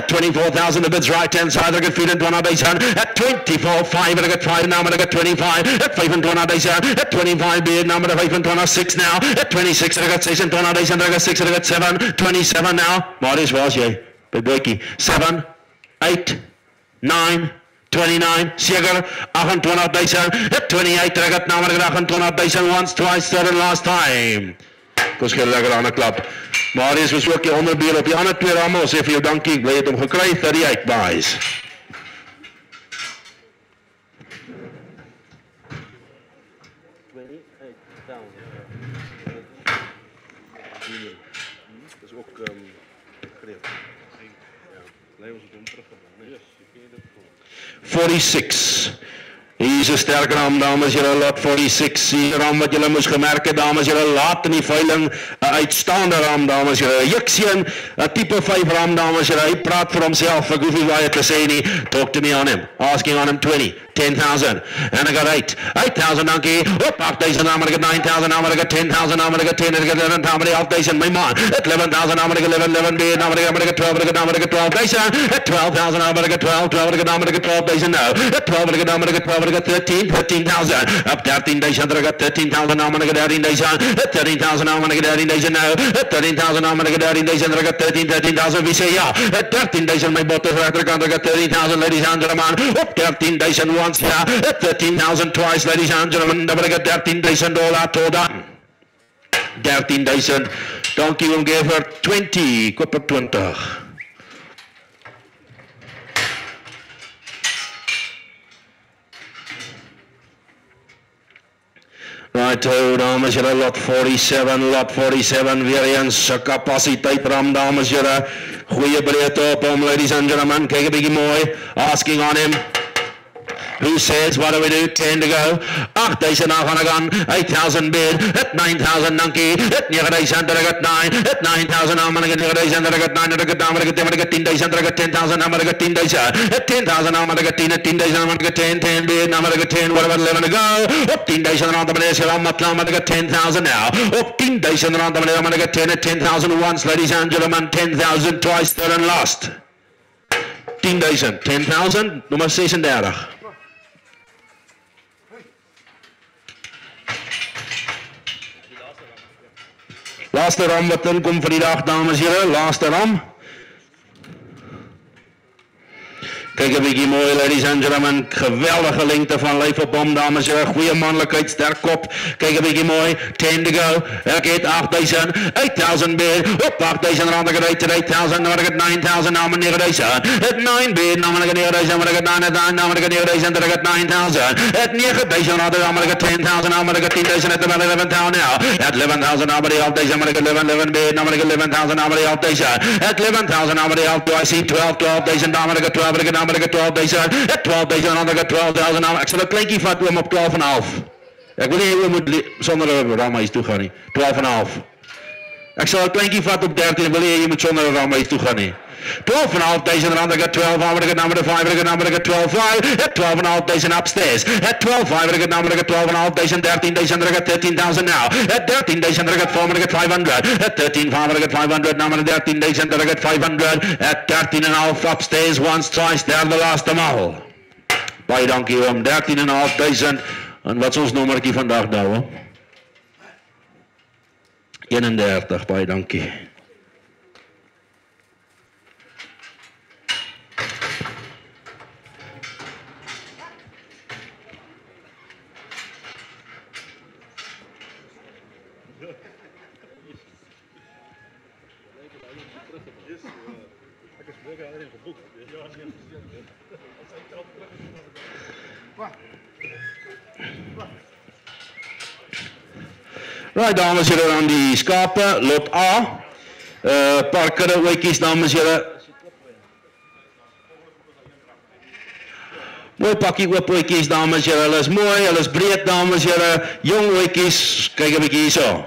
24,000, the bid's right hand side, I get feed into 1 at 24, 5, and I got 5, now I'm going to get 25, at 5 and 20 days, at 25 bid, now I'm going to 5 and 26 now, at 26, I got 6 and 20 days, and I got 6, and I got 7, 27 now, Marius was jy, by Boykie, 7, 8, 9, 29, seker, 28,000, at 28, I got now, I got 28,000 once, twice, third and last time. Koos gee lekker aan 'n klap. Marius was ook die onderbeel op die ander twee ramme, ons sê vir jou dankie, ek bly het hom gekry, 38 buys. Dat is ook greep. Ja, blij ons het om teruggegaan. Yes, je kent het gewoon. 46. Hier is 'n sterk ram dames en heren, lot 46. Hier ram wat julle moes gemerk het dames en heren, laat in die veiling 'n uitstaande ram dames en heren. Jiksien, 'n tipe 5 ram dames en heren. Hy praat vir homself, ek hoef nie baie te sê nie. Talk to me on him. Asking on him 20. 10,000, and I got 8. 8,000 donkey. Up 8,000. I'm gonna get 9,000. I'm gonna get 10,000. I'm gonna get 10. I'm gonna get 11,000. 8,000. My man. At 11,000. I'm gonna get 11 bid. I'm gonna get 12. I'm gonna get 12,000. At 12,000. I'm gonna get 12. I'm gonna get 12,000 now. At 12. I'm gonna get 12. I'm gonna get 13. 13,000. Up 13,000. I got 13,000. I'm gonna get 13,000. At 13,000. I'm gonna get 13,000 now. At 13,000. I'm gonna get 13,000. I got 13,000. We say yeah. At 13,000. My bottle factor I got 13,000. Ladies and gentlemen. Up 13,000 once. Yeah, 13,000 twice, ladies and gentlemen. Dan wil ik het 13,000 dollar tot dan. 13,000. Donkey will give her 20. Koop op 20. Right, dames en heren, lot 47, weer eens capaciteit ram, dames en heren. Goeie breedte op hom, ladies and gentlemen. Kijk een beetje mooi. Asking on him. Who says, what do we do? 10 to go. 8,000 off on a gun. 8,000 bid. At 9,000 donkey. At 9,000 that I got 9. At 9,000 I'm gonna get 9,000 that I got 9. That I got 9. I'm gonna get 10,000 that I got 10,000. I'm gonna get 10,000. At 10,000 I'm gonna get 10. At 10,000 I'm gonna get 10. 10 bid. I'm gonna get 10. What about 11 to go? Up 10,000 around the Malaysia. I'm gonna get 10,000 now. Up 10,000 around the Malaysia. I'm gonna get 10 at 10,000 once, ladies and gentlemen. 10,000 twice, third and last. 10,000. 10,000. Nummer 36. Laaste ram wat inkom vir die dag, dames en heren, laaste ram. Kijk een beetje mooi, ladies and gentlemen. Geweldige lengte van lijf op hom, dames en heren. Goeie mannelijkheid, sterk kop. Kijk een beetje mooi. 10 to go. Ik heet 8,000. 8,000 bid. Op 8,000 rond. Ik heet 8,000. Dan ik het 9,000. Nou, meneer 9,000. Het 9 bid. Nou, meneer 9,000. Maar ik het 9,000. Nou, meneer 9,000. Dan ik het 9,000. Het 9,000 rond. Nou, meneer 10,000. Nou, meneer 10,000. Het 11,000 now. Het 11,000. Nou, meneer 11,000. Maar ik 11 bid. Nou, meneer 11,000. Nou, meneer 11,000. Het 11,000. Nou, meneer 11. I see 12,000. Nou, meneer 12. ek 12,000. 12,000 en dan ek 12,000. Ek sal 'n kleintjie vat oom op 12,5. Ek wil nie oom moet sonder 'n ramhuis toe gaan nie. 12,5. Ek sal 'n kleintjie vat op 13. Ek wil nie jy moet sonder 'n ramhuis toe gaan nie. 12,500 rand, I got 12, I got number 5, I got number 12,500, at 12,500 upstairs, at 12,500, I got number 12,500, 13,000, I got 13,000 now, at 13,000, I got 4,500, at 13,500, I got 500, number 13,000, I got 500, at 13,500 upstairs, once, twice, there the last of all. Baie dankie oom, 13,500, en wat is ons nommertjie vandag nou? 31, baie dankie. Right, dames en heren, aan die skape, lot A, paar kudde ootjies, dames en heren. Mooi pakkie oop ootjies, dames en heren, hulle is mooi, hulle is breed, dames en heren, jong ootjies, kyk 'n bietjie hierso.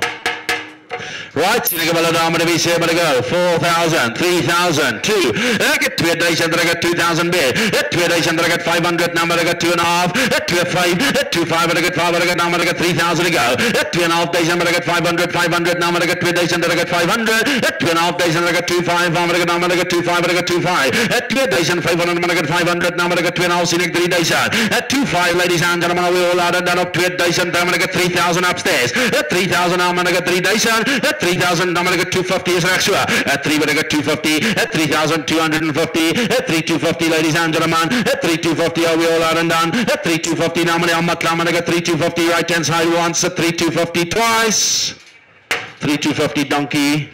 Right, sien ek wel 'n dame wie sê, but I go 4,000, 3,000, 2. Ek het 2,000, ek het 2,000 bid. 2,000, ek het 500, number ek het 2,5. 2,5, 2,5, ek het 500, ek het number ek het 3,000 to go. 2,500, ek het 500, 500, number ek het 2,000, ek het 500. 2,500, ek het 2,5, ek het number ek het 2,5, ek het 2,5. 2,500, number ek het 500, number ek het 2,5, sien ek 3,000. 2,5, ladies and gentlemen, we all out and down op 2,000, number ek het 3,000 upstairs. 3,000, number ek het 3,000. 3,000, number I got 250 is reg so. At 3 I got 250, at 3,250, at 3,250 ladies and gentlemen, at 3,250 are we all out and done, at 3,250 now I'm not I got 3,250 right hand side once, at 3,250 twice, 3,250 donkey.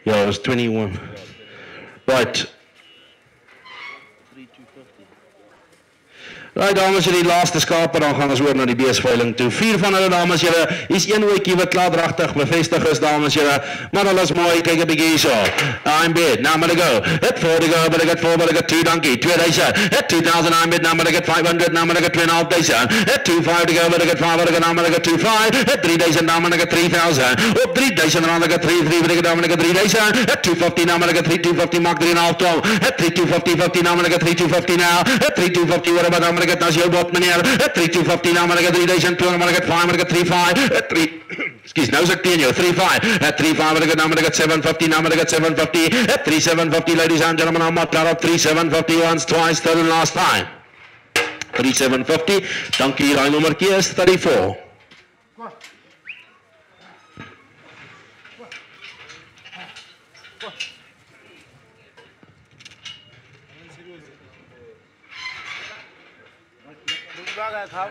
Yeah, it was 21. Right. Right, dames en die laaste skape, dan gaan ons oor na die beesveiling toe. 4 van hulle, dames en heren, is een ootjie wat klaardrachtig bevestig is, dames en heren, maar hulle is mooi, kyk 'n bietjie hierso. I'm bid, now I'm gonna go. At 4 to go, but I got 4, but I got 2 donkey, 2,000. At 2,000, I'm bid, now I got 500, now I got 2,500. At 2,500 to go, but I got 5, but I got now I got 2,500. At 3,000, now I got 3,000. Op 3,000, now I got 3,300, but I got now I got 3,000. At 250, now I got 3,250, maak 3,5 12. At 3,250, 50, now I got 3,250 now. At 3,250, what about now I got now your bot meneer. At 3,250, now I got 3,200, now I got 5, I got 3,500. At 3, excuse, nou is ek teen jou, 3,500. At 3,500, I got now I got 750, now I got 750. At 3,750, ladies and gentlemen, I'm not up 3,750 once, twice, third and last time. 3,750, dankie, die nommerkie is 34.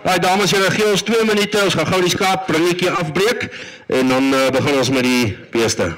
Right, dames en heren, gee ons 2 minute, ons gaan gauw die skaap bringetjie afbreek en dan begin ons met die beeste.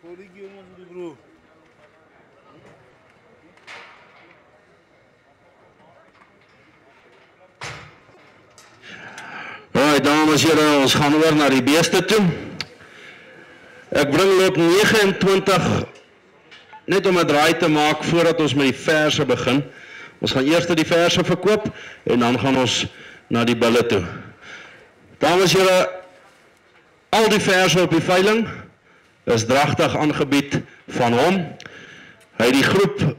Holy jongens, die broer. Right, dames en heren, ons gaan oor na die beeste toe. Ek bring lot 29, net om 'n draai te maak voordat ons met die verse begin. Ons gaan eers die verse verkoop en dan gaan ons na die bulle toe. Dames en heren, al die verse op die veiling is dragtig aangebied van hom. Hy het die groep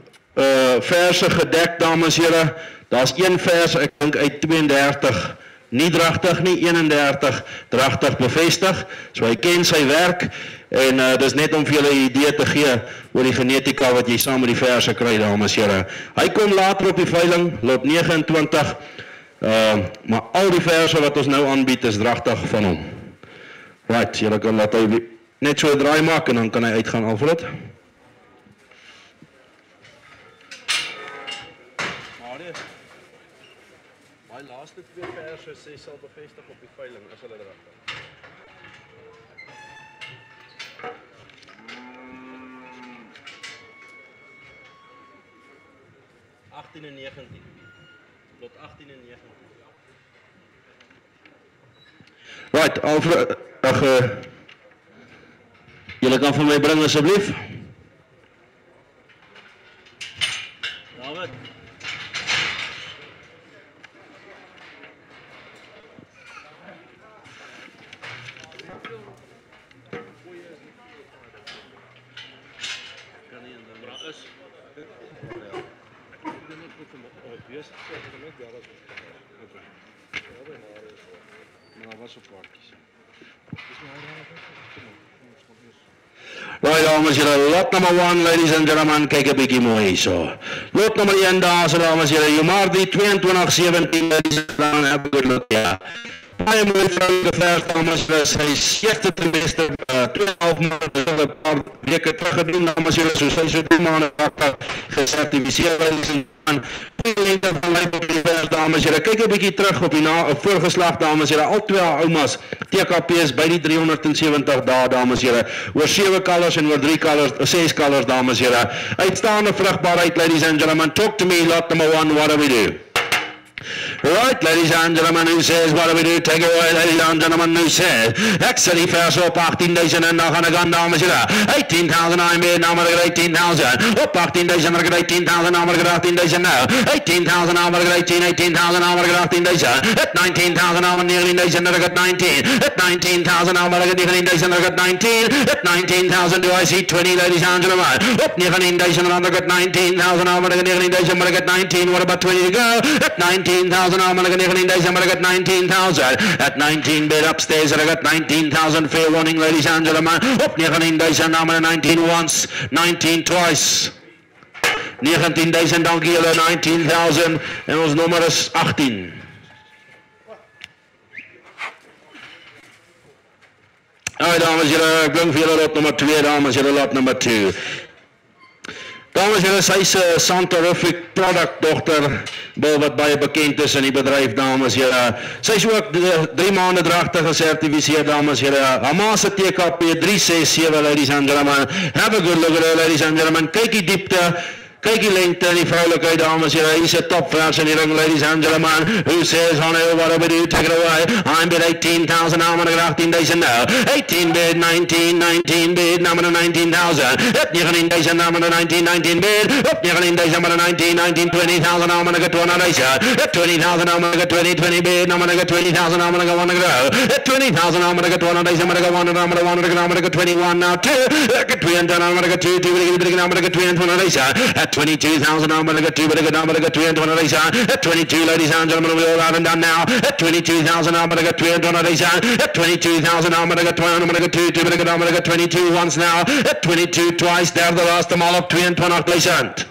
verse gedek, dames en heren. Daar's een vers, ek dink uit 32, nie dragtig nie, 31 dragtig bevestig. So hy ken sy werk en dis net om vir julle 'n idee te gee oor die genetika wat jy saam met die verse kry, dames en heren. Hy kom later op die veiling, lot 29, maar al die verse wat ons nou aanbied is dragtig van hom. Right, julle kan laat hy net so 'n draai maak en dan kan hy uitgaan, Alfred. My laaste 2 verse sê sal bevestig op die veiling as hulle dragtig. .18 en 19. Lot 18 en 19. Right, Alfred, julle kan vir my bring asseblief. David. Kan nie en dan is. Maar was op kaartjies. Right, dames en heren, lot number 1, ladies and gentlemen, kyk 'n bietjie mooi so. Lot nummer 1, dames en heren, Jumardi 22-17, ladies and gentlemen, have a good look, ja. Baie mooi vrouwelijke vers, dames en heren, hy is eerste ten beste, 2,5 maanden, 'n paar weke terug gedoen, dames en heren, so sy so 3 maanden gesertificeerd, ladies and gentlemen. Lengte van lyk op die vers, dames en heren, kyk 'n bietjie terug op die voorgeslag, dames en heren, al 2 oumas, TKP's by die 370 dae, dames en heren, oor 7 kalvers en oor 6 kalvers, dames en heren, uitstaande vrugbaarheid, ladies and gentlemen, talk to me, lot number 1, what do we do? Right, ladies and gentlemen, who says, what do we do? Take it away, ladies and gentlemen, who says? Ek sê die vers op 18.000 en dan gaan ek aan, dames en heren. 18.000, I'm in, nou maar ek 18.000. Op 18.000, maar ek 18.000, nou maar ek 18.000 nou. 18.000, nou maar ek 18.000, nou maar ek 18.000. At 19.000, nou maar 19.000, nou ek 19. At 19.000, nou maar ek 19.000, nou ek 19. At 19.000, do I see 20, ladies and gentlemen? Op 19.000, nou maar ek 19.000, nou maar ek 19.000, maar ek 19. What about 20 to go? At 19.000, I'm going to get 19,000, but I got 19,000. At 19 bid upstairs, and I got 19,000. Fair warning, ladies and gentlemen. Up 19,000, I'm going to 19 once, 19 twice. 19,000, dankie julle, 19,000. En ons nommer is 18. Alright, dames en heren, ek bring vir julle lot nummer 2, dames en heren, lot nummer 2. Dames en heren, sy is een Santarific product dogter, wat baie bekend is in die bedrijf, dames en heren. Sy is ook 3 maanden dragtig gesertificeerd, dames en heren. Hamase TKP 367, ladies and gentlemen. Have a good look at her, ladies and gentlemen. Kyk die diepte. Kyk die lengte en die vrouwelijkheid, dames en heren. Hier is een topvers in die ring, ladies and gentlemen. Who says, honey, what do we do? Take it away. I'm bid 18,000, now I'm going to get 18,000 now. 18 bid, 19 bid, now I'm going to 19,000. At 19,000, now I'm going to 19 bid. Up 19,000, I'm going to 19, 20,000, now I'm going to get 200,000. At 20,000, now I'm going to get 20 bid, now I'm going to get 20,000, now I'm going to go 1 to go. At 20,000, now I'm going to get 100,000, I'm going to go 1, I'm going to 1 to go, I'm going to get 21 now, 2. Get 3 and 10, I'm going to get 2, 2, I'm going to get 3 and 200,000. At 22,000, I'm going to get 2, but I get 3 and 200,000. At 22, ladies and gentlemen, we're all out and done now. At 22,000, I'm going to get 3 and 200,000. At 22,000, I'm going to get 2, I'm going to get 2, 2, but I'm going to get 22 once now. At 22 twice, there the last them all op 22,000.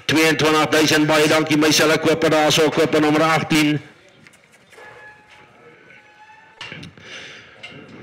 22,000, baie dankie myself, koper daar so, koper nummer 18.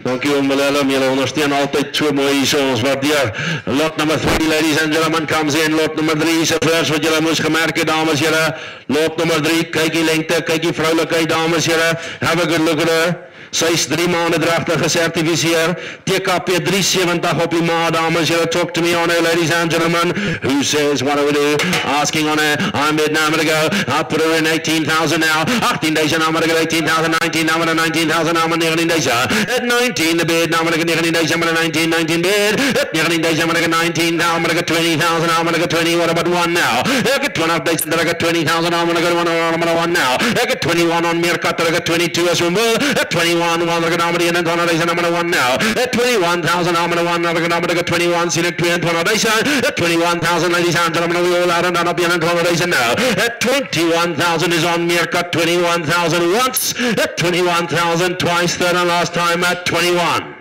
Dankie Willem, julle ondersteun altyd so mooi hier so, ons waardeer. Lot number 3, ladies and gentlemen, comes in. Lot number 3 is 'n vers wat julle moes gemerk het, dames en here. Lot number 3, kyk die lengte, kyk die vroulikheid, dames en here. Have a good look at her. Sy is 3 maande dragtig gesertifiseer. TKP 370 op die maat, dames en here. Talk to me on her, ladies and gentlemen. Who says what do we do? Asking on her. I'm bid now, I'm gonna go. I'll put her in 18,000 now. 18 days now, I'm gonna go 18,000, 19, now I'm gonna 19,000, now I'm gonna 19 days. At 19 the bid, now I'm gonna get 19 days, I'm gonna 19 bid. At 19 days, I'm gonna get 19, now I'm gonna get 20,000, now I'm gonna get 20, what about 1 now? I get 12 days, then I got 20,000, now I'm gonna go 1, I'm gonna 1 now. I get 21 on Meerkat, I got 22 as well. At 21, one, I'm gonna nominate and 20 days, and I'm gonna 1 now. At 21,000, I'm gonna 1, I'm gonna get 21, select 20 days. At 21,000, ladies and gentlemen, we all out and down up here and 20 days now. At 21,000 is on Meerkat, 21,000 once. At 21,000 twice, third and last time at 21.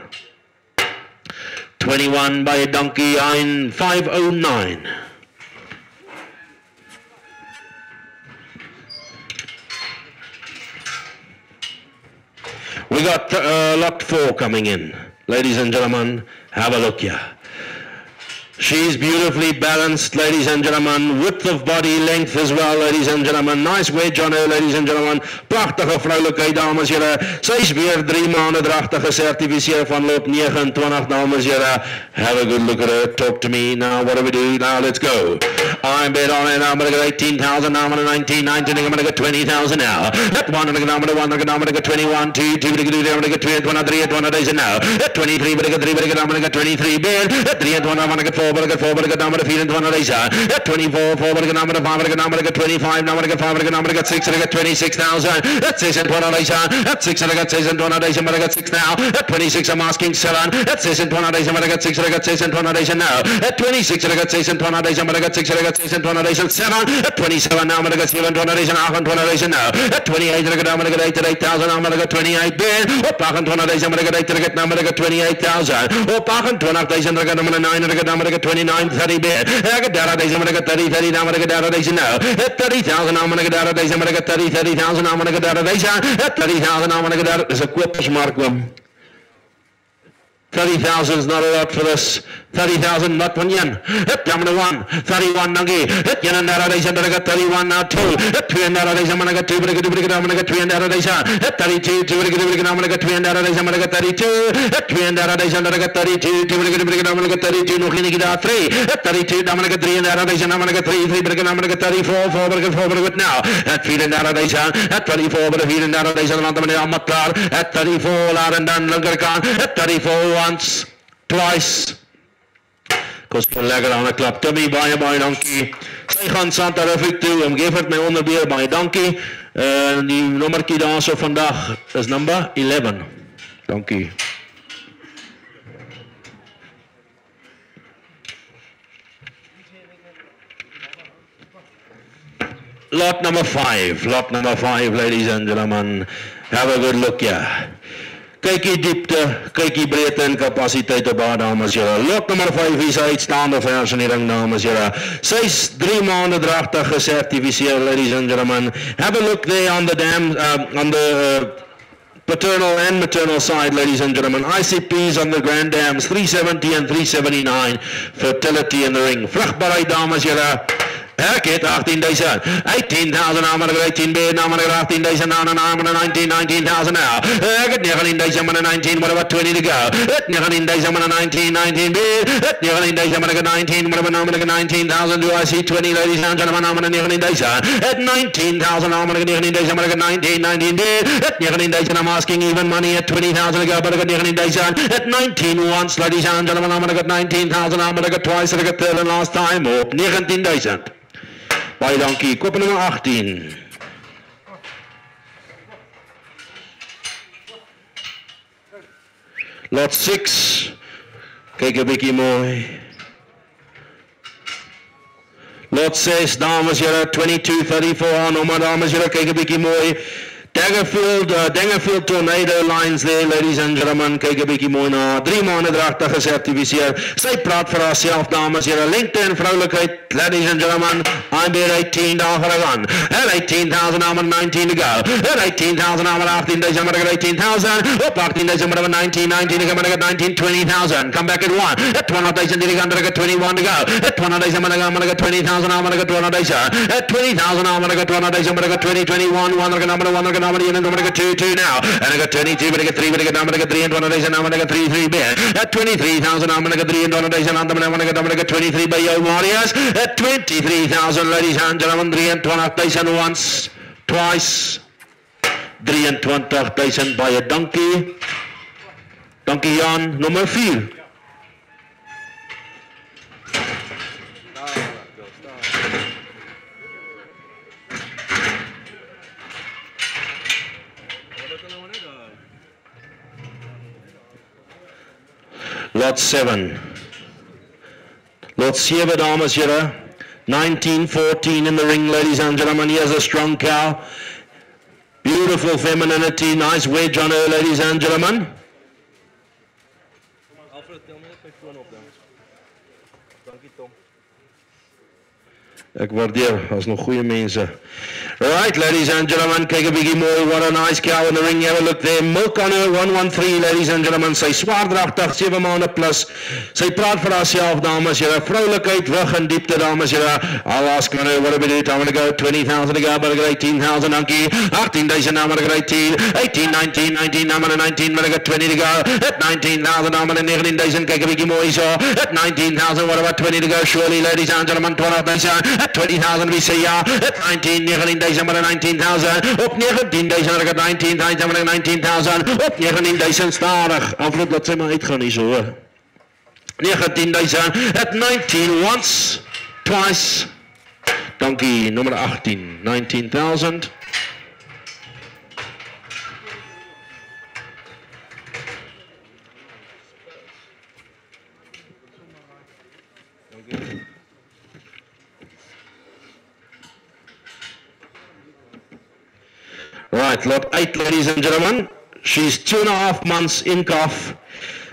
21 by Donkey in 509. We got lot 4 coming in. Ladies and gentlemen, have a look here. She's beautifully balanced, ladies and gentlemen. Width of body, length as well, ladies and gentlemen. Nice wedge on her, ladies and gentlemen. Prachtige vrouwelijkheid, dames en heren. Sy is weer 3 maanden drachtig gesertificeerd van loop 29, dames en heren. Have a good look at her. Talk to me. Now, what do we do? Now, let's go. I'm bid on it. I'm going to get 18,000. Now I'm going to 19, 19. I'm going to get 20,000 now. At 1, I'm going to 1. I'm going to get 21, 2, 2. I'm going to get 3, 3, 20 days now. At 23, I'm going to get 3, I'm going to get 23 bid. At 3, I'm going to get 4, I'm going to get 4, I'm going to get down to 4 and 20 days. At 24, 4, I'm going to get down to 5, I'm going to get 25, now I'm going to get 5, I'm going to get 6, I'm going to get 26,000. At 6 and 20 days. At 6, I'm going to get 6 and 20 days. I'm going to get 6 now. At 26, I'm asking 7. At 6 and 20 days. I'm going to get 6, I'm going to get 6 and 20 days now. At 26, I'm going to get 6 and 20 days. I'm going to get 6, I'm going to get 6 and 20 days and 7. At 27, now I'm going to get 7 and 20 days and 8 and 20 days now. At 28, I'm going to get 8 and 8,000. I'm going to get 28 bid. Op 8 and 20 days. I'm going to get 8 and get, now I'm going to get 28,000. Op 8 and 20 days. I'm going to get 9 and get, now I'm going to get 29, 30 bid. I get data days. I'm going to get 30, 30. Now I'm going to get data days now. At 30,000, I'm going to get data days. I'm going to get 30, 30,000. I'm going to get data days. At 30,000, I'm going to get data. There's a quippersmark one. 30,000 is not a lot for this. 30,000, not one yen. Hit number 1. 31 Nangi. Hit yen and data days. I'm going to get 31 now 2. Hit 3 and data days. I'm going to get 2. I'm going to get 3 and data days. Hit 32. 2. I'm going to get 3 and data days. I'm going to get 32. Hit 3 and data days. I'm going to get 32. 2. I'm going to get 32. No clinic da 3. Hit 32. I'm going to get 3 and data days. I'm going to get 3. 3. I'm going to get 34. 4. I'm going to get 4. I'm going to get now. Hit 3 and data days. Hit 34. But 3 and data days. I'm going to get at 34. Loud and done. At 34 once. Twice. Kost vir lekker aan 'n klap. Timmy, baie dankie. Sy gaan Santa Ruffiek toe. Geef het my onderbeheer, baie dankie. Die nommertjie daarso vandag is number 11. Dankie. Lot number 5. Lot number 5, ladies and gentlemen. Have a good look here. Kyk die diepte, kyk die breedte en kapasiteit op haar, dames en heren. Lot nummer 5 is uitstaande vers in die ring, dames en heren. Sy is 3 maande dragtig gesertificeerd, ladies and gentlemen. Have a look there on the on the paternal and maternal side, ladies and gentlemen. ICPs on the Grand Dams, 370 and 379. Fertility in the ring. Vrugbaarheid, dames en heren. Ek het 18,000. 18,000, I'm going to get 18 bid, now I'm going to get 18,000, now I'm going to 19,000 now. I get 19,000, I'm going to 19, what about 20 to go? At 19,000, I'm going to 19 bid. At 19,000, I'm going to get 19, what about now I'm going to get 19,000, do I see 20, ladies and gentlemen, I'm going to 19,000. At 19,000, I'm going to get 19,000, I'm going to get 19 bid. At 19,000, I'm asking even money at 20,000 to go, but I got 19,000. At 19 once, ladies and gentlemen, I'm going to get 19,000, I'm going to get twice, I got third and last time, op 19,000. Baie dankie. Koop nummer 18. Lot 6. Kyk 'n bietjie mooi. Lot 6, dames en heren, 22, 34, nommer dames en heren, kyk 'n bietjie mooi. Dangerfield Tornado Lines there, ladies and gentlemen. Kyk 'n bietjie mooi na. 3 maande dragtig gesertifiseer. Sy praat vir haarself, dames en here. Lengte en vroulikheid, ladies and gentlemen. I'm bid 18 daar gaan gaan. At 18,000 I'm at 19 to go. At 18,000 I'm at 18 days I'm at 18,000. Up 18 days I'm at 19 I'm at 19 20,000. Come back at 1. At 20,000 I'm at 21 to go. At 20,000 I'm at 20,000 I'm at 20,000. At 20,000 I'm at 20,000 I'm at 20 21 1 I'm going to get 2 now. And I got 22, but I get 3, but I get 3 and 1 days and I'm going to get 3 bid. At 23,000 I'm going to get 3 and 1 days and I'm going to get 23 by your Warriors. At 23,000 ladies and gentlemen, 23,000 once, twice. 23,000 by a donkey. Donkey Jan nummer 4. Lot 7. Lot 7, dames en heren. 1914 in the ring, ladies and gentlemen. Here's a strong cow. Beautiful femininity. Nice wedge on her, ladies and gentlemen. Alfred, tel my net my foon op dan. Dankie Tom. Ek waardeer, as nog goeie mense. Right, ladies and gentlemen, kyk 'n bietjie mooi, what a nice cow in the ring. Have a look there. Milk on her, 113, ladies and gentlemen. Sy swaardragtig, 7 maande plus. Sy praat vir haarself, dames en here. Vroulikheid, wig en diepte, dames en here. I'll ask her, what do we do? I'm going to go 20,000 to go, but I got 18,000, donkey. 18,000, I'm going to get 18. 18, 19, 19, I'm going to 19, but I got 20 to go. At 19,000, I'm going to 19,000, kyk 'n bietjie mooi so. At 19,000, what about 20 to go? Surely, ladies and gentlemen, 20,000. At 20,000, we say yeah. At 19, 19,000, but 19,000. Op 19,000, I got 19,000, but 19,000. Op 19,000, stadig. Alfred, laat sy maar uitgaan hier so, hoor. 19,000. At 19, once, twice. Donkey, nummer 18. 19,000. Right, lot 8, ladies and gentlemen. She's 2.5 months in calf.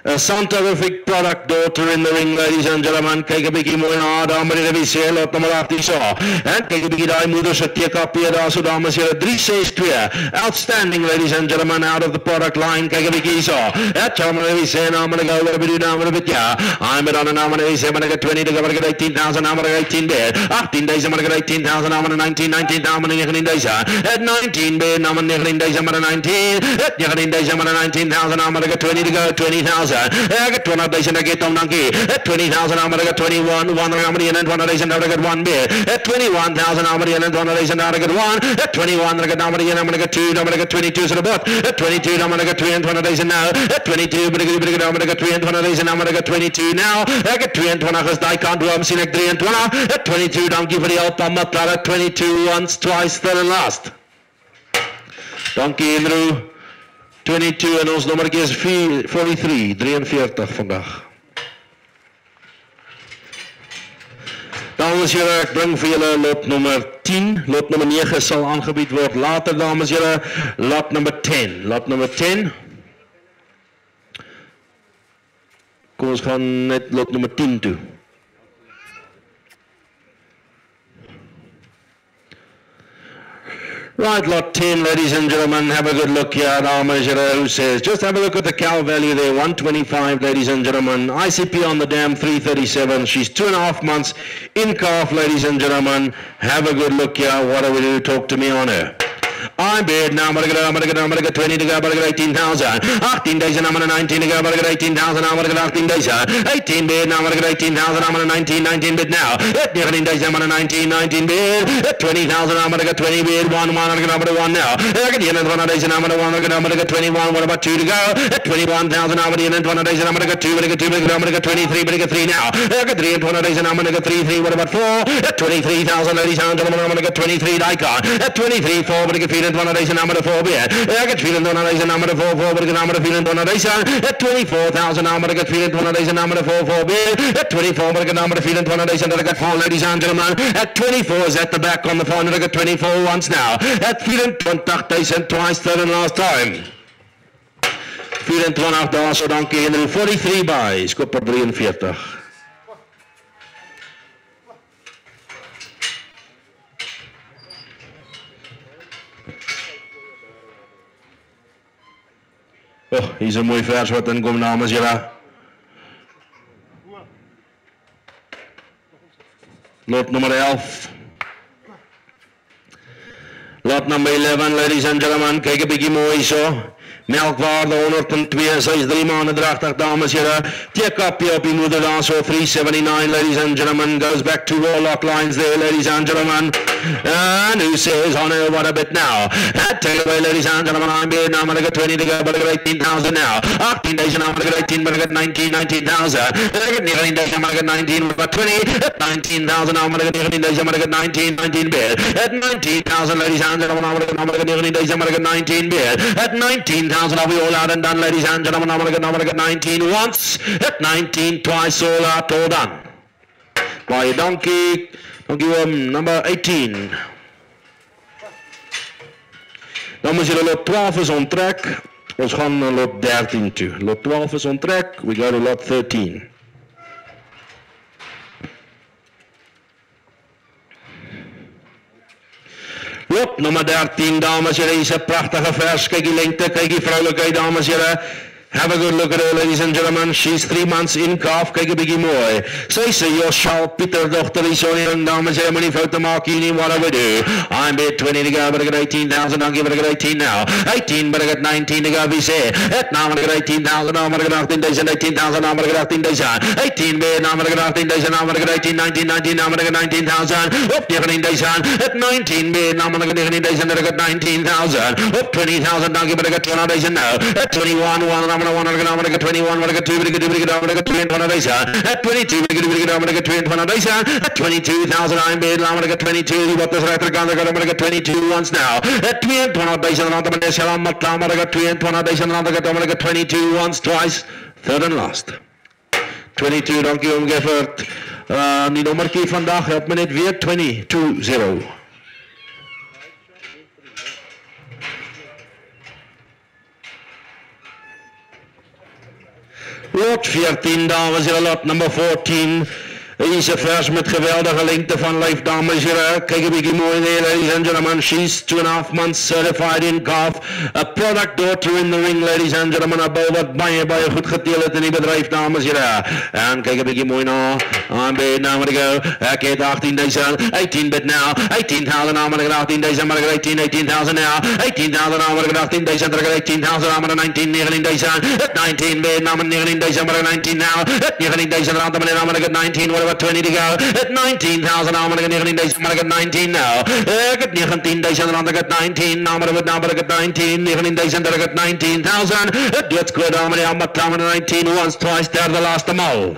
A scientific product daughter in the ring, ladies and gentlemen. Kyk 'n bietjie mooi na, dames en here, sê lot nommer 18 so. En kyk 'n bietjie daai moeder se TKP daar so, dames en here, 362. Outstanding, ladies and gentlemen, out of the product line. Kyk 'n bietjie so. That gentleman we say now, I'm going to go what we do now, what a bit, yeah. I'm on an hour, we say I'm going to get 20 to go, I'm going to get 18,000, I'm going to get 18 bid. 18 days, I'm going to get 18,000, I'm going to 19, I'm going to 19 days. At 19 bid, I'm going to 19 days, I'm going to 19. At 19 days, I'm going to 19,000, I'm going to get 20 to go, 20,000. I get 20,000, I get Tom Donkey. At 20,000, I'm going to get 21, 1, I'm going to get 20,000, I'm going to get 1 bid. At 21,000, I'm going to get 20,000, I'm going to get 1. At 21, I'm going to get 2, I'm going to get 22 to the butt. At 22, I'm going to get 3 and 20,000 now. At 22, I'm going to get 3 and 20,000, I'm going to get 22 now. I get 3 and 20 because I can't do, I'm seeing 3 and 20. At 22, Donkey for the help, I'm not at 22, once, twice, third and last. Donkey Andrew. 22 en ons nommertjie is 43 vandag. Dames en here, ek bring vir julle lot nommer 10. Lot nommer 9 sal aangebied word later, dames en here. Lot number 10. Lot nummer 10. Kom ons gaan net lot nommer 10 toe. Right, lot 10, ladies and gentlemen, have a good look here at our measure who says, just have a look at the cow value there, 125, ladies and gentlemen. ICP on the dam, 337. She's 2.5 months in calf, ladies and gentlemen. Have a good look here. What do we do? Talk to me on her. I'm bid now, I'm going to get 20 to go, I'm going to get 18,000. 18 days and I'm going to 19 to go, I'm going to get 18,000, I'm going to get 18 days. 18 bid now, I'm going to get 18,000, I'm going to 19 bid now. 19 days, I'm going to 19 bid. 20,000, I'm going to get 20 bid, 1, I'm going to get 1 now. I get 1 days and I'm going to get 21, what about 2 to go? 21,000, I'm going to get 1 days and I'm going to get 2, I'm going to get 23, but I get 3 now. I get 3 and 20 days and I'm going to get 3, what about 4? 23,000, ladies and gentlemen, I'm going to get 23 Icon. 23, 4, but I get het 24,000 number 4 beer. Ek het 24,000 number 4 forward get number 24,000 at 24,000 number get 24,000 number 4 beer. At 24 get number 24,000 that I got 4 ladies and gentlemen. At 24 is at the back on the phone and I got 24 once now. At 24,000 twice third and last time. 24 daar so dankie Henry 43 by skopper 43. Oh, hier's 'n mooi vers wat inkom namens julle. Lot nummer 11. Lot number 11, ladies and gentlemen, kyk 'n bietjie mooi so. Melkwaarde 102, sy is 3 maande dragtig, dames julle. Teekapie op die moeder daar so 379, ladies and gentlemen, goes back to Warlock lines there, ladies and gentlemen. And who says, oh no, what a bit now. Take it away, ladies and gentlemen, I'm being now, I'm going to get 20 to go, but I got 18,000 now. 18 days now, I'm going to get 18, but I got 19,000. I get 19 days, I'm going to get 19, but I got 20. At 19,000 now, I'm going to get 19 days, I'm going to get 19 bid. At 19,000, ladies and gentlemen, I'm going to get 19 days, I'm going to get 19 bid. At 19,000, are we all out and done, ladies and gentlemen, I'm going to get 19 once. At 19 twice, all out, all done. By donkey. Number 18. Dan moet je lot 12 is on track. Ons gaan naar lot 13 toe. Lot 12 is on track. We go to lot 13. Lot nummer 13, dames en heren. Is een prachtige vers. Kijk die lengte, kijk die vrouwelijkheid, dames en heren. Have a good look at her, ladies and gentlemen. She's 3 months in calf. Kijk een beetje mooi. Zij zei, your Charles Pieter dochter is zo hier. Dames en heren, fout te maken. You what do we do? I'm bid 20 to go, but I got 18,000. I'll give it, I got 18 now. 18, but I got 19 to go, we say. Now I'm going to get 18,000. Now I'm going to get 18 days and 18,000. Now I'm going to get 18 days. 18 bid. Now I'm going to get 18 days. Now I'm going to get 18, 19, 19. Now I'm going to get 19,000. Up 19 days. At 19 bid. Now I'm going to get 19 days and I got 19,000. Up 20,000. Now but I got 20 days now. At 21, I'm going to get 21, I'm going to get 2, I'm going to get 2 and 1 days. At 22, I'm going to get 2 and 1 days. At 22,000, I'm bid, I'm going to get 22, what does right again, I'm going to get 22 once now. At 2 and 1 days, I'm going to get 2 and 1 days, I'm going to get 22 once, twice, third and last. 22, dankie om Gifford. Die nommerkie vandag, help me net weer, 22-0. Lot 14, dames en lot number 14. Hier is een vers met geweldige lengte van lijf, dames en heren. Kijk een beetje mooi there, ladies and gentlemen. She's 2.5 months certified in calf. A product daughter in the ring, ladies and gentlemen. Een bal wat baie goed geteeld het in die bedrijf, dames en heren. En kijk een beetje mooi nou. I'm bid now, I'm gonna go. Ik heb 18 days, 18 bid now. 18,000 now, I'm gonna get 18 days, I'm gonna get 18,000 now. 18,000 now, I'm gonna get 18 days, I'm gonna get 18,000, I'm gonna 19 days, 19 bid now, I'm 19 days, I'm gonna 19 now. 19 days, I'm gonna get 19, what about 20 to go? At 19,000 now, I'm gonna get 19 days, I'm gonna get 19 now. I get 19 days, I'm gonna get 19, now I'm gonna get 19, 19 days, I'm gonna get 19,000. Let's go down, I'm gonna 19 once, twice, there the last of all.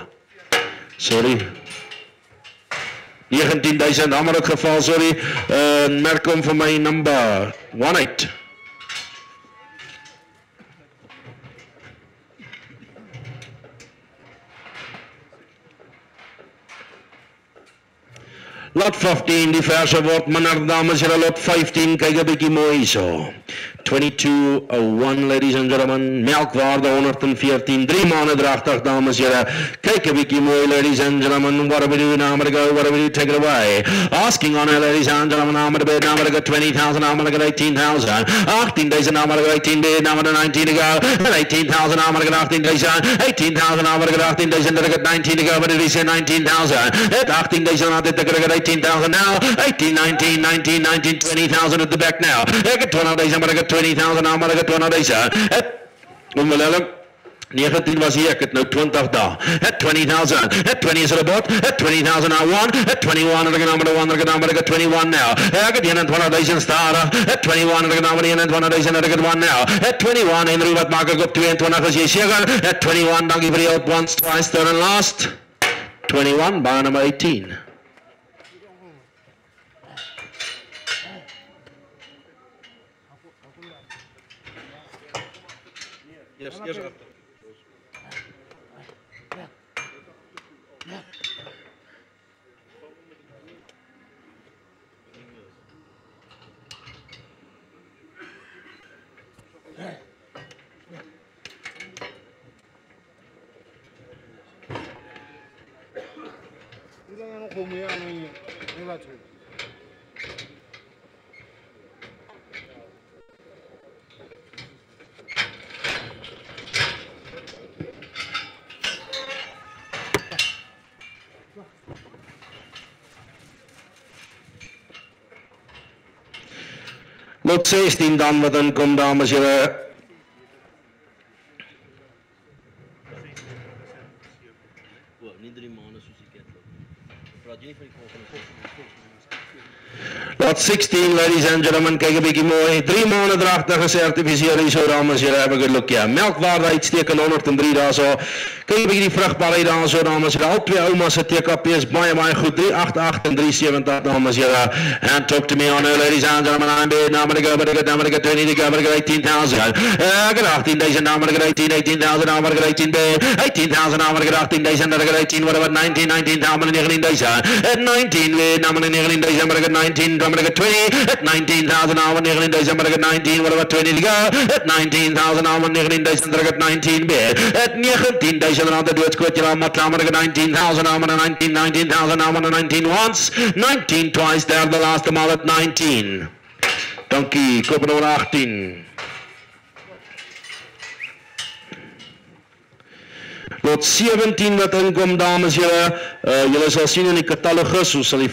Sorry. 19,000, hammer het geval, sorry. Merk om voor mij number 18. Lot 15, die verse wordt minder, dames en heren. Lot 15, kijk een beetje mooi zo. 2201, ladies and gentlemen. Melkwaarde 114, 3 maanden drachtig, dames en heren. Kijk een beetje mooi, ladies and gentlemen. What do we do now? I'm gonna go. What do we do? Take it away. Asking on her, ladies and gentlemen. I'm gonna bid. Now I'm gonna get 20,000. Now I'm gonna get 18,000. 18 days and now I'm gonna get 18 bid. Now I'm gonna 19 to go. And 18,000. Now I'm gonna get 18 days. 18,000. Now I'm gonna get 18 days and then I get 19 to go. But it is 19,000. At 18 days and I'm gonna get 18,000 now. 18, 19, 19, 19, 20,000 at the back now. I get 20 days. I'm gonna get 20,000. Now I'm gonna get 20 days. At 19 was hier, ek het nou 20 daar. At 20,000. At 20 is er about. At 20,000 I won. At 21 and I'm gonna get 21 now. I get 21,000 starter. At 21 and I'm gonna get 21,000 and I get 1 now. At 21 Henry wat maak ek op 22 as jy seker. At 21 dankie vir die help once, twice, third and last. 21 by number 18. Eers agter. Lot 16 dan wat inkom, dames en here. Nie 3 maande soos ek het. Praat jy van die Lot 16, ladies and gentlemen, kyk 'n bietjie mooi. 3 maande dragtig gesertifiseer hier so, dames en here, have a good look hier. Melkwaarde uitstekend 103 daarso. Kyk 'n bietjie die vrugbaarheid daarso, dames en here. Al twee oumas se TKP is baie goed. 388 en 370, dames en here. And talk to me on her, ladies and gentlemen. I'm bid, now I'm gonna go, but I got 20, I'm gonna go 18,000. I got 18,000, now I'm gonna go 18,000, now I'm gonna go 18 bid. 18,000, now I'm gonna go 18,000, now I'm gonna go 18, what about 19,000, now I'm gonna go 19,000. At 19 bid, now I'm gonna go 19,000, I'm gonna go 19, I'm gonna go 20. At 19,000, now I'm gonna go 19,000, I'm gonna go 19, what about 20 to go? At 19,000, now I'm gonna go 19,000, I'm gonna go 19 bid. At 19,000, now I'm gonna do it quick, I'm gonna go 19,000, I'm gonna 19,000, I'm gonna 19 once, 19 twice, there the last amount at 19. Dankie, koop nummer 18. Lot 17 wat inkom, dames en here. Julle sal sien in die katalogus, hoe sal die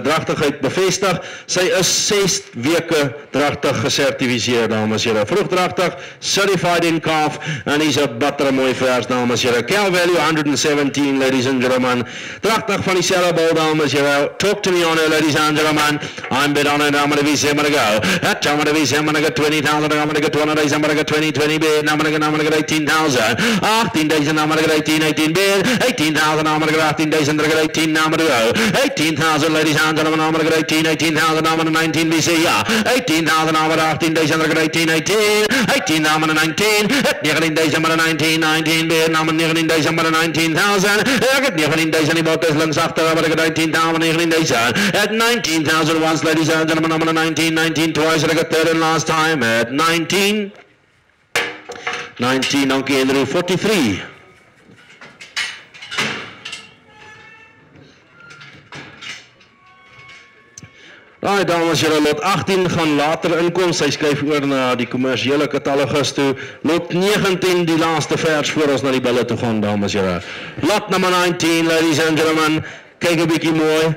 dragtigheid bevestig. Sy is 6 weke dragtig gesertifiseer, dames en here. Vroeg dragtig, certified in calf, and he's a butter mooi vers, dames en here. Cow value 117, ladies and gentlemen. Dragtig van die Cerebral, dames en here. Talk to me on her, ladies and gentlemen. I'm bid on it, I'm gonna be say, I'm gonna go. At I'm gonna be say, I'm gonna get 20,000, I'm gonna get 200 days, I'm gonna get 20 bid, I'm gonna get 18,000. 18 days, and I'm gonna get 18 bid, 18,000, I'm gonna get 18 days, and I'm gonna get 18, now I'm gonna go. 18,000, ladies and gentlemen, I'm gonna get 18,000, I'm gonna 19 BC, yeah. 18,000, I'm gonna 18 days, I'm gonna get 18, 18, I'm gonna 19, 19 days, I'm gonna 19 bid, I'm gonna 19 days, I'm gonna 19,000, I get 19 days, and about this lungs after, I'm gonna get 19,000, 19 days, at 19,000 once, ladies and gentlemen, I'm gonna 19 twice, and I got third and last time, at 19, Donkey Andrew 43. Right, dames en here, lot 18 gaan later inkom, sy skryf oor na die kommersiële katalogus toe. Lot 19, die laaste vers voor ons na die bulle toe gaan, dames en here. Lot number 19, ladies and gentlemen, kyk 'n bietjie mooi.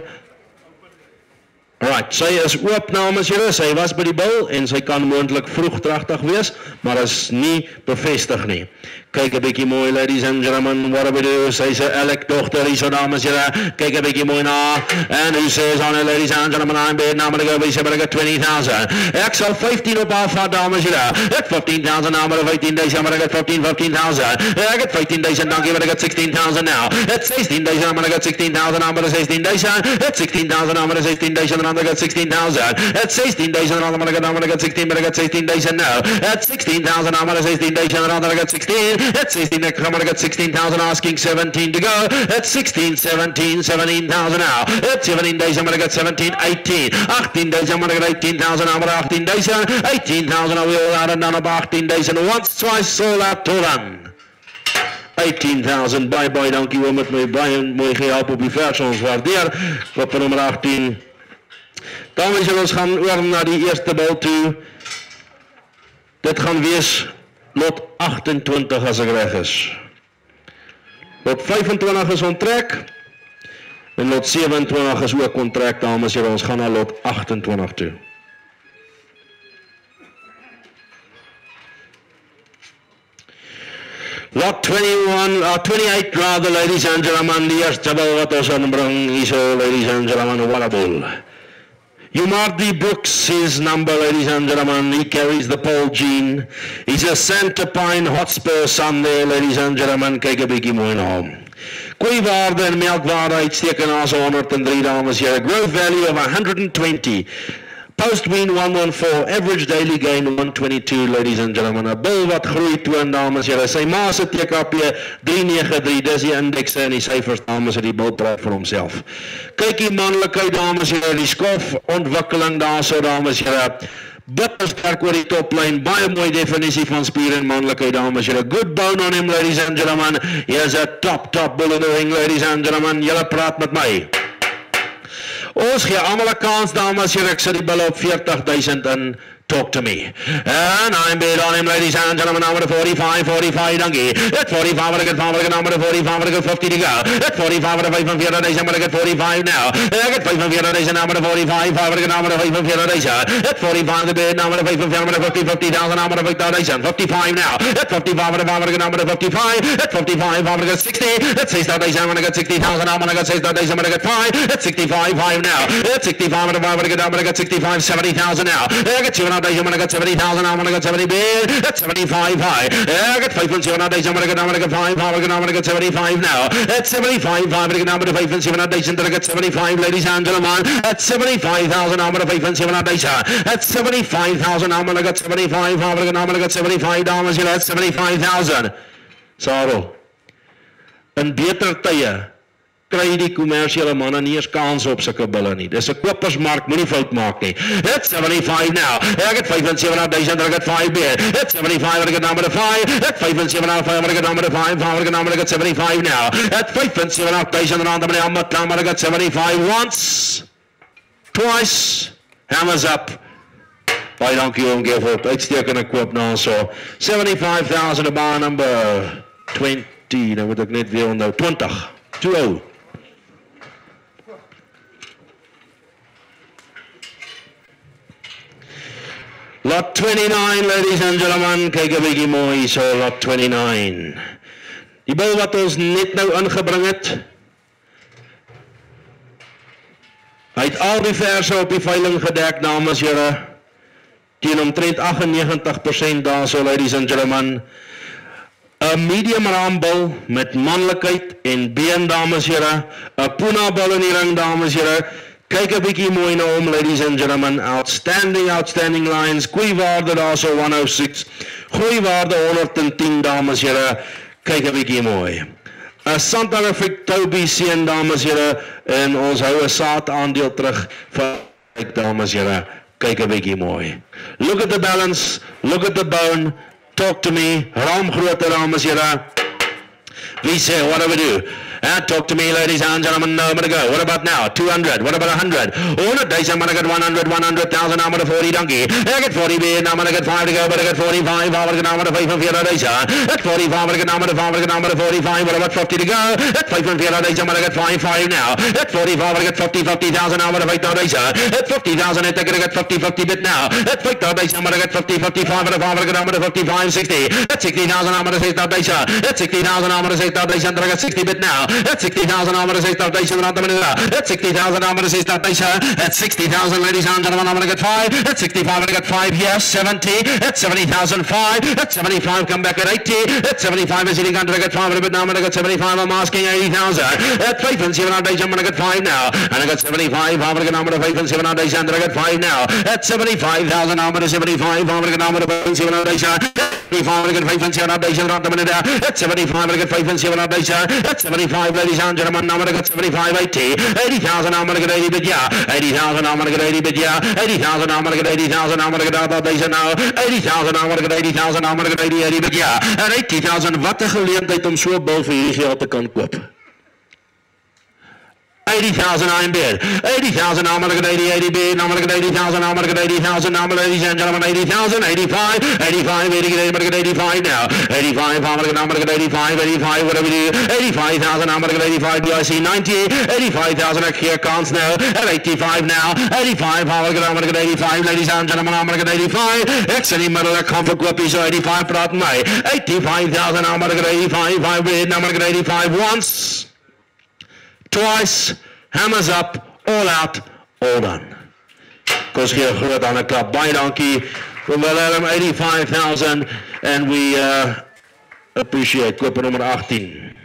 Right, sy is oop, dames en here, sy was by die bil en sy kan moontlik vroeg dragtig wees, maar is nie bevestig nie. Kyk 'n bietjie mooi, ladies and gentlemen, what do we do? Sy's 'n elk dogter hier so, dames en here. Kyk 'n bietjie mooi na. And who says on it, ladies and gentlemen, I'm bid, now I'm gonna go, we say, but I got 20,000. Ek sal 15 op haar vat, dames en here. At 15,000 now, but 15 days, I'm gonna get 15,000. I got 15 days and donkey, but I got 16,000 now. At 16 days, I'm gonna get 16,000, I'm gonna 16 days, at 16,000, I'm gonna 16 days, and I'm gonna get 16,000. At 16 days, and I'm gonna get 16, but I got 16 days, and now. At 16,000, I'm gonna 16 days, and I'm gonna get 16. At 16, I'm gonna get 16,000, asking 17 to go. At 16, 17, 17,000 now. At 17 days, I'm gonna get 17, 18. 18 days, I'm gonna get 18,000, I'm gonna 18 days, 18,000, I will add another 18 days, and once, twice, sold out to run. 18,000, bye, dankie wel met my baie mooi gehelp op die vers, ons waardeer. Op nummer 18. Dames en ons gaan oor na die eerste bil toe. Dit gaan wees lot 28 as ek reg is. Lot 25 is onttrek. En lot 27 is ook onttrek, dames en ons gaan na lot 28 toe. Lot 28 rather, ladies and gentlemen, die eerste bil wat ons aanbring hier so, ladies and gentlemen, what a bull. Umardi Brooks, his number, ladies and gentlemen, he carries the pole gene. He's a Santa Pine Hotspur son there, ladies and gentlemen, kyk 'n bietjie mooi na hom. Koeiwaarde en melkwaarde uitstekend as 103, dames en here. Growth value of 120. Post mean 114, average daily gain 122, ladies and gentlemen. 'n Bil wat groei toon, dames en here. Sy ma se TKP 393, dis die indekse en die syfers, dames en die bil praat vir homself. Kyk die manlikheid, dames en here, die skof ontwikkeling daarso, dames en here. Bitter sterk oor die toplyn, baie mooi definisie van spier en manlikheid, dames en here. Good bone on him, ladies and gentlemen. Here's a top bull in the ring, ladies and gentlemen. Julle praat met my. Ons gee almal 'n kans, dames en here. Ek sit die bil op 40,000 in. Talk to me. And I'm bid on him, ladies and gentlemen. Number 45, donkey. At 45, I get 5, number 45, I get 50 to go. At 45, I get 5 days, I'm going to get 45 now. I get 5 days, number 45, I get number 5 days. At 45, the bid, number 50,000, number 50,000. 55 now. At 55, I get number 55. At 55, I get 60. At 60 days, I'm going to get 60,000, I'm going to get 60 days, I'm going to get 5. At 65, 5 now. At 65, I get number 65, 70,000 now. I get 200 days, I'm going to get 70,000, I'm going to get 70 bid. At 75 high. I get 5 and 700 days, I'm going to get 5, I'm going to get 75 now. At 75, 5, I'm going to get number 5 and 700 days, I'm going to get 75, ladies and gentlemen. At 75,000, I'm going to 5 and 700 days. At 75,000, I'm going to get 75, I'm going to get 75 dames, at 75,000. Sarel, in beter tye kry die kommersiële manne nie eens kans op sulke bulle nie. Dis 'n kopersmark, moenie fout maak nie. It's 75 now. I get 75,000, I get 5 bid. It's 75, I get number 5. At 75,000, I get number 5, I get 75 now. At 75,000, I get 75 once, twice, hammers up. Baie dankie om gee vir uitstekende koop na so. 75,000 baan number 20, nou moet ek net weer onthou, 20. Lot 29, ladies and gentlemen, kyk 'n bietjie mooi so, lot 29. Die bil wat ons net nou ingebring het. Hy het al die verse op die veiling gedek, dames en here. Teen omtrent 98% daar so, ladies and gentlemen. 'n medium raambil met manlikheid en been, dames en here. 'n Puna bil in die ring, dames en here. Kyk 'n bietjie mooi na hom, ladies and gentlemen. Outstanding lines. Groeiwaarde daar so 106. Groeiwaarde 110, dames en here. Kyk 'n bietjie mooi. 'n Santa Victobi seën, dames en here, en ons hou 'n saad aandeel terug vir kyk, dames en here. Kyk 'n bietjie mooi. Look at the balance, look at the bone. Talk to me. Raamgrootte, dames en here. We say, what do we do? Talk to me, ladies and gentlemen. I'm going to go. What about now? 200. What about 100? 100 days, I'm going to get 100,000. I'm going to 40 donkey. I get 40 bid. I'm going to get 5 to go, but I get 45. I'm going to get number 5 and 4 days. At 45, I'm going to get number 5. I'm going to get number 45. What about 50 to go? At 5 and 4 days, I'm going to get 5 now. At 45, I'm going to get 50,000. I'm going to 5 days. At 50,000, I'm going to get 50 bid now. At 50 days, I'm going to get 55. I'm going to get number 55, 60. At 60,000, I'm going to say that days. At 60,000, I'm going to say that days. I'm going to get 60 bid now. At 60,000, I'm going to say that days. At 60,000, I'm going to say that days. At 60,000, ladies and gentlemen, I'm going to get 5. At 65, I'm going to get 5 here. 70. At 70,000, 5. At 75, come back at 80. At 75 is hitting under, I get 5 bid now. I'm going to get 75. I'm asking 80,000. At 5 and 7 days, I'm going to get 5 now. And I got 75. I'm going to get number 5 and 7 days. And I get 5 now. At 75,000, I'm going to 75. I'm going to get number 5 and 7 days. 75, I'm going to get 5 and 7 days. At 75, I'm going to get 5 and 7 days. At 75, ladies and gentlemen, I'm going to get 75, 80. 80,000, I'm going to get 80 bid, yeah. 80,000, I'm going to get 80 bid, yeah. 80,000, I'm going to get 80,000, I'm going to get out of days now. 80,000, I'm going to get 80,000, I'm going to get 80 bid, yeah. En 80,000, wat 'n geleentheid om so 'n bil vir hierdie geld te kan koop. 80,000 I'm bid. 80,000 I'm gonna get 80 bid. I'm gonna get 80,000. I'm gonna get 80,000. I'm ladies and gentlemen 80,000. 85. 85. 80. I'm gonna get 85 now. 85. I'm gonna get 85. 85. Whatever you do. 85,000. I'm gonna get 85. Do I see 90? 85,000. I here counts now. At 85 now. 85. I'm gonna get 85. Ladies and gentlemen, I'm gonna get 85. X any middle of comfort guppy so 85 praat my. 85,000. I'm gonna get 85. 5 bid. I'm gonna get 85 once. Twice, hammers up, all out, all done. Koos gee 'n groot aan 'n klap. Baie dankie. We will have him 85,000 and we appreciate koper nummer 18.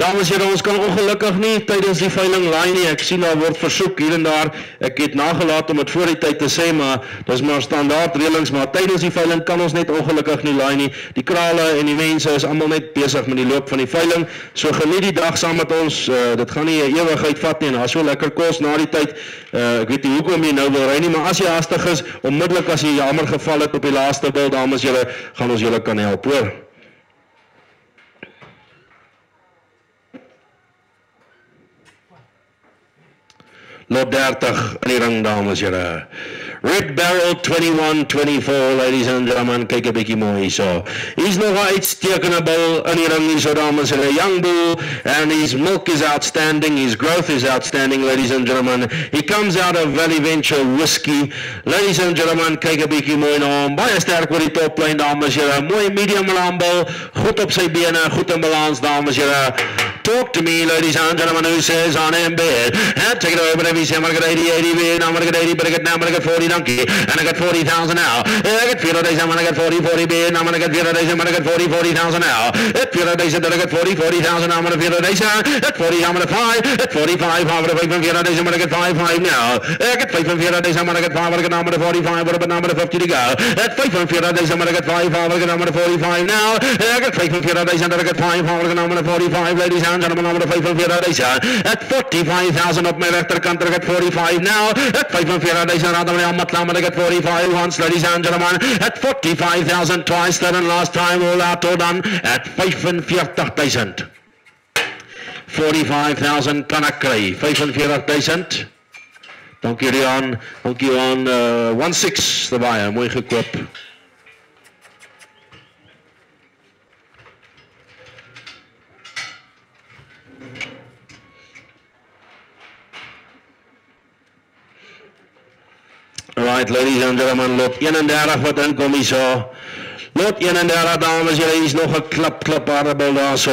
Dames en heren, ons kan ongelukkig nie tydens die veiling laai nie. Ek sien daar word versoek hier en daar. Ek het nagelaat om dit voor die tyd te sê, maar dis maar standaard reëlings, maar tydens die veiling kan ons net ongelukkig nie laai nie. Die krale en die mense is almal net besig met die loop van die veiling. So geniet die dag saam met ons. Dit gaan nie 'n ewigheid vat nie en daar so lekker kos na die tyd. Ek weet nie hoekom jy nou wil ry nie, maar as jy haastig is, onmiddellik as jy jammer geval het op die laaste bil, dames, julle gaan ons julle kan help, hoor. Lot 30 in die ring, dames en heren. Red Barrel 21-24, ladies and gentlemen, kyk 'n bietjie mooi so. He's nog uitstekende bil in die ring, so dames en heren. Young bull, and his milk is outstanding, his growth is outstanding, ladies and gentlemen. He comes out of Valley Venture Whiskey. Ladies and gentlemen, kyk 'n bietjie mooi na hom. Baie sterk oor die toplyn, dames en heren. Mooi medium bil, goed op sy bene, goed in balans, dames en heren. Talk to me, ladies and gentlemen, who says on in bed. And take it away, but if you say, I'm going to get 80, now I'm going to get 80, but I get now, I'm going to get 40 donkey, and I got 40,000 now. I get 4 days, I'm going to get 40 bid, now I'm going to get 4 days, I'm going to get 40,000 now. At 4 days, I'm going to get 40,000 now, I'm going to 4 days, at 40, I'm going to 5, at 45, I'm going to 5 from 4 days, I'm going to get 5 now. I get 5 from 4 days, I'm going to get 5, I'm going to 45, but I'm going to 50 to go. At 5 from 4 days, I'm going to get 5, I'm going to 45 now. I get 5 from 4 days, I'm going to get 5, I'm going to 45, ladies and gentlemen, I'm going to 5 from 4 days, at 45,000 op my rechterkant, I get 45 now. At 5 from 4 days, I'm going to get 45 once, ladies and gentlemen. At 45,000 twice, that and last time, all out, all done. At 45,000. 45,000 kan ek kry. 45,000. Dankie Rian. Dankie aan 1-6 daarbij, mooi gekoop. Right, ladies and gentlemen, lot 31 wat inkom hier so. Lot 31, dames, hier is nog 'n klap aardappel daar so.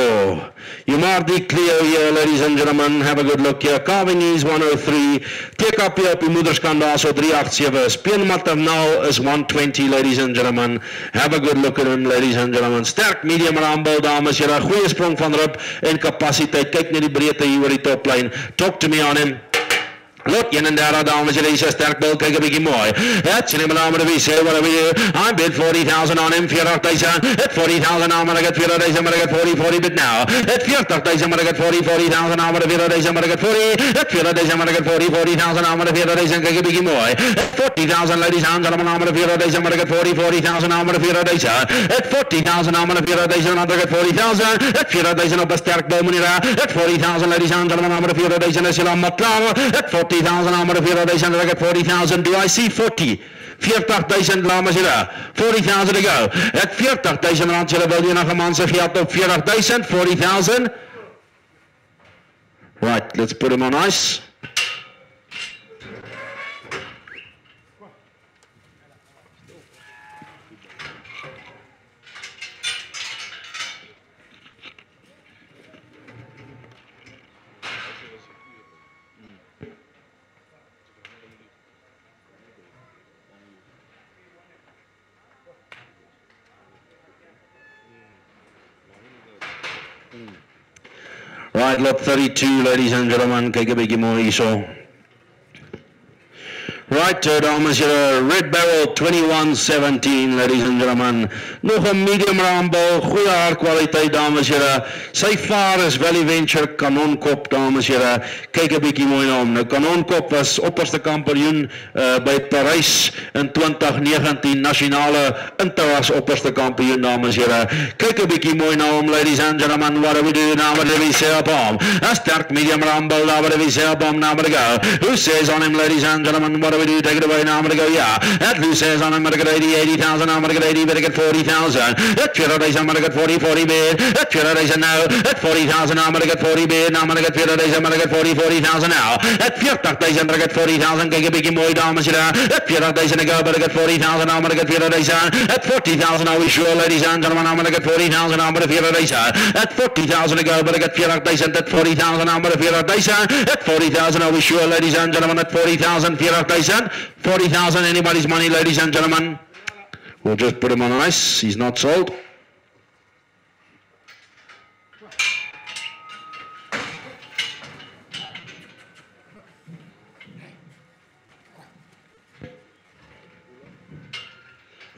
You mark the Clio here, ladies and gentlemen, have a good look here. Carving is 103, take up hier op die moederskant daar so 387, Speen Maternal is 120, ladies and gentlemen, have a good look at him, ladies and gentlemen. Sterk medium raambouw, dames, hier 'n goeie sprong van rib en kapasiteit, kyk net die breedte hier oor die toplyn, talk to me on him. Lot 31, dames en heren, is een sterk bil, kijk een beetje mooi. Het zijn helemaal aan de wc, what we do. I bid 40,000 on him, 40,000. Het 40,000 on, maar ik get 40,000, maar ik get 40 bid now. Het 40,000, maar ik get 40,000 on, maar ik 40,000, maar ik get 40. Het 40,000, maar ik get 40,000 on, maar ik 40,000, kijk een beetje mooi. Het 40,000, ladies and gentlemen, on, maar ik 40,000, maar ik get 40,000 on, maar ik 40,000. Het 40,000 on, maar ik 40,000, on, maar ik get 40,000. Het 40,000 op een sterk bil, meneer. Het 40,000, ladies and gentlemen, on, maar ik 40,000, is jullie allemaal klaar. Het 40,000 on, maar ik 40,000, I get 40,000. Do I see 40? 40,000 dames en heren. 40,000 to go. At 40,000 rand zullen wil je nog een man zich geld op 40,000. 40,000. Right, let's put him on ice. Right, lot 32, ladies and gentlemen, kyk 'n bietjie mooi hierso. Right, dames en heren, Red Barrel 21-17, ladies and gentlemen. Nog een medium raambouw, goeie haarkwaliteit, dames en heren. Sy vaar is Valley Venture Kanonkop, dames en heren. Kyk 'n bietjie mooi na hom. Nou, Kanonkop was opperste kampioen by Parys in 2019, nasionale Interras opperste kampioen, dames en heren. Kyk 'n bietjie mooi na hom, ladies and gentlemen. What do we do now? What do we say up him? A sterk medium raambouw, now what do we say up him? Now what do we go? Who says on him, ladies and gentlemen? What do we do? Take it away now, I'm going to go, yeah. That Lou says on him, I'm going to get 80,000, I'm going to get 80, better get 40,000. That Fioradation, I'm going to get 40 bid. That Fioradation now, that 40,000, I'm going to get 40 bid. Now I'm going to get Fioradation, I'm going to get 40,000 now. That 40,000, I'm going to get 40,000, kijk een beetje mooi, dames en heren. That Fioradation, I go, better get 40,000, I'm going to get Fioradation. That 40,000, are we sure, ladies and gentlemen, I'm going to get 40,000, I'm going to Fioradation. That 40,000, I go, better get Fioradation. That 40,000, I'm going to Fioradation. That 40,000, are we sure, ladies and gentlemen, that 40,000, Fioradation. 40,000, anybody's money, ladies and gentlemen. We'll just put him on ice. He's not sold.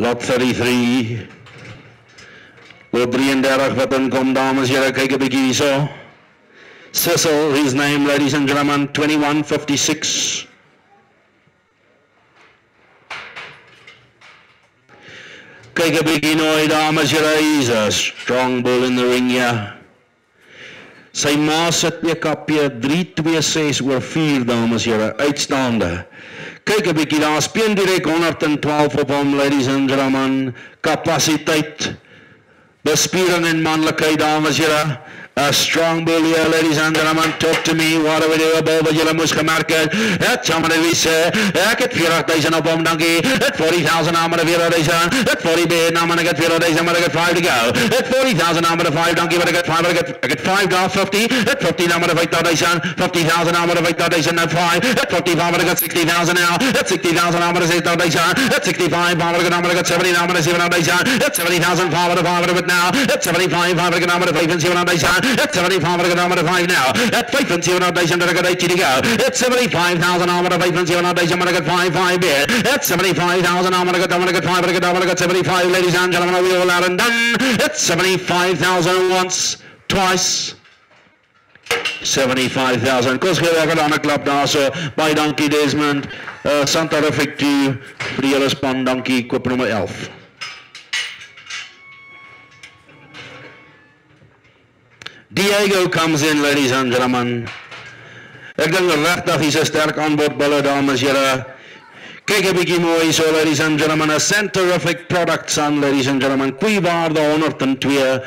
Lot 33. Lot 33 wat inkom, dames en heren, kyk 'n bietjie hierso. Cecil, his name, ladies and gentlemen, 2156. Kyk 'n bietjie nou, dames en heren, he's a strong bull in the ring here. Sy ma sit PKP 326/4, dames en heren, uitstaande. Kyk 'n bietjie, daar speen direk 112 op hom, ladies and gentlemen. Kapasiteit, bespiering en manlikheid, dames en heren. A strong bull here, ladies and gentlemen. Talk to me, what do we do about wat julle moes gemerk het? Het somebody wie sê, ek het 40.000 op hom, dankie. Het 40.000 aan met 40.000. Het 40 aan met ek het 40.000, maar ek het 5 to go. Het 40.000 aan met 5, dankie, maar ek het 5, ek het 5 daar, 50. Het 50 aan met 50.000, 50.000 aan met 50.000, nou 5. Het 45, maar ek het 60.000 now. Het 60.000 aan met 60.000. Het 65, maar ek het 70 aan met 70.000. Het 70.000, 5 het now. Het 75, maar ek het 75.000. At 75 aan met 5 now. At 75.000, dat ek het 80 to go. At 75,000 aan met 75,000, maar ek het 5 weer. At 75,000 aan met ek het 5, ek het 75, ladies and gentlemen, we all out and done. At 75,000 once, twice. 75,000. Kos gee ek 'n ander klap daar so. Baie dankie Desmond. Santarific to vir die hele span. Dankie, koop nommer 11. Diego comes in, ladies and gentlemen. Ek dink regtig hy's 'n sterk aanbod bulle, dames en here. Kyk 'n bietjie mooi so, ladies and gentlemen. 'n Santarific products aan, ladies and gentlemen. Kwywaarde 102.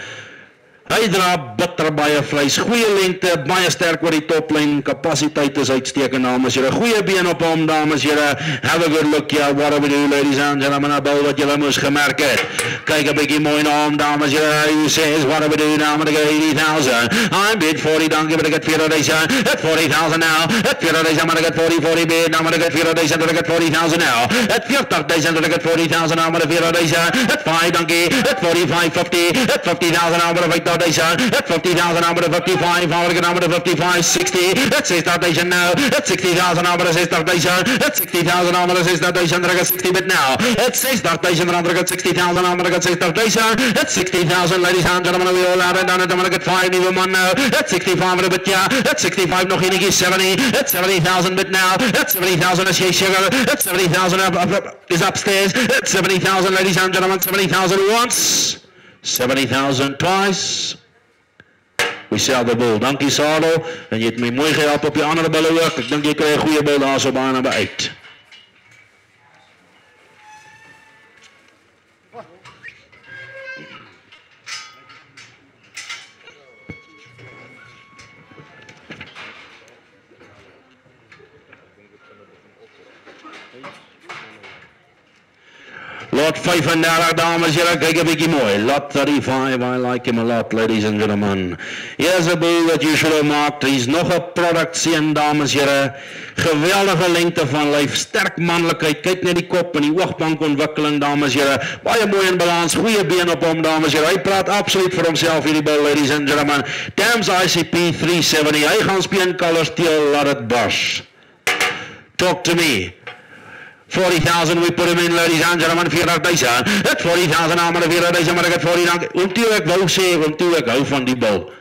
Hy dra bitter baie vleis, goeie lengte, baie sterk oor die toplyn, kapasiteit is uitstekend, dames en here. Goeie been op hom, dames en here. Have a good look here, what do we do, ladies and gentlemen, 'n bil wat julle moes gemerk het. Kyk 'n bietjie mooi na hom, dames en here. He says, what do we do now, met 80,000. I'm bid 40, dankie, maar ek het 40,000. Het 40,000 now. Het 40,000, maar ek het 40 bid, nou maar ek het 40,000, dat ek het 40,000 now. Het 40,000, dat ek het 40,000 nou, maar ek 40,000. Het 5, dankie. Het 45, 50. Het 50,000 nou, maar ek 50,000. At 50,000 aan met 55, aan met 55, 60. At 60,000 now. At 60,000 aan met 60,000. At 60,000 aan met 60,000. Dat ik 60 bit now. At 60,000 aan met 60,000 aan met 60,000. At 60,000, ladies and gentlemen, we all out and down. Dan ik 5 nieuwe man now. At 65 met een bit ja. At 65 nog enige 70. At 70,000 bit now. At 70,000 is sugar. At 70,000 is upstairs. At 70,000, ladies and gentlemen, 70,000 once. 70,000 twice. We sell the bull. Dankie Sado. En jy het my mooi gehelp op die ander bulle ook. Ek dink jy kry 'n goeie bil daar so baie naby uit. Lot 35, dames en heren, kyk 'n bietjie mooi. Lot 35, I like him a lot, ladies and gentlemen. Here's a bull that you should have marked. He's nog 'n product seun, dames en heren. Geweldige lengte van lyf, sterk manlikheid. Kyk net die kop en die oogbankontwikkeling, dames en heren. Baie mooi in balans, goeie been op hom, dames en heren. Hy praat absoluut vir homself hierdie bull, ladies and gentlemen. Dams ICP 370. Hy gaan speen colors teel, laat it bus. Talk to me. 40,000 we put him in, ladies and gentlemen, 40,000. Het 40,000 aan met 40,000, maar ek het 40,000. Omtoe ek wou sê, omtoe ek hou van die bil.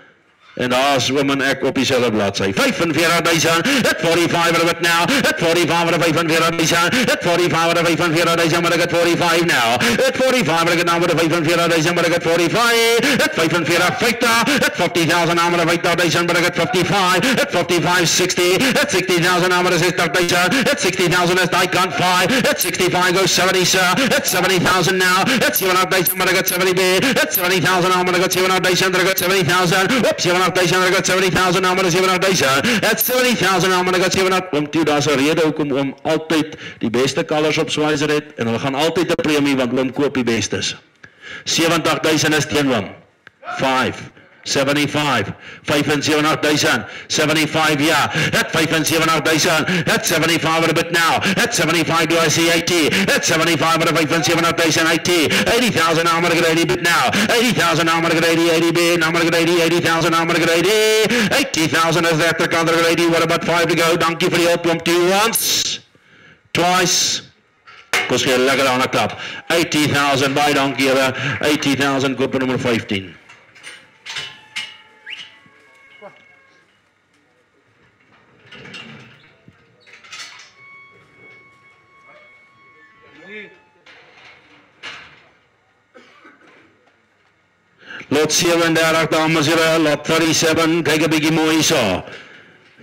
En daar is oom en ek op dieselfde bladsy. 45,000, het 45 of it now. Het 45 of 45,000. Het 45 of 45,000, maar ek het 45 now. Het 45, maar ek het nou met 45,000, maar ek het 45. Het 45, 50. Het 50,000 aan met 50,000, maar ek het 55. Het 55, 60. Het 60,000 aan met 60,000. Het 60,000 is die kant 5. Het 65 goes 70, sir. Het 70,000 now. Het 70,000, maar ek het 70 bid. Het 70,000 aan met ek het 70,000, maar ek het 70,000. Op 70,000, I got 70,000 now, maar 70,000. That's 70,000 now, maar I got 70,000. Om toe, daar's 'n rede hoekom oom altyd die beste colors op Swizer het en hulle gaan altyd 'n premie want oom koop die bestes. 70,000 is teen oom. 5 75, 75,000, 75, yeah, at 75,000, at 75 with a bit now, at 75 do I see 80, at 75 with a 75,000, 80, 80,000 now I'm going to get 80 bit now, 80,000 now I'm going to get 80, 80 bit, now I'm going to get 80, 80,000 now I'm going to get 80, 80,000 is that, they're going to get 80, what about 5 to go, donkey for the help, 2 once, twice, Ons gee 'n lekker aan 'n klap. 80,000 baie dankie julle. 80,000 koop nummer 15. Lot 37 dames en heren, lot 37, kyk 'n bietjie mooi so.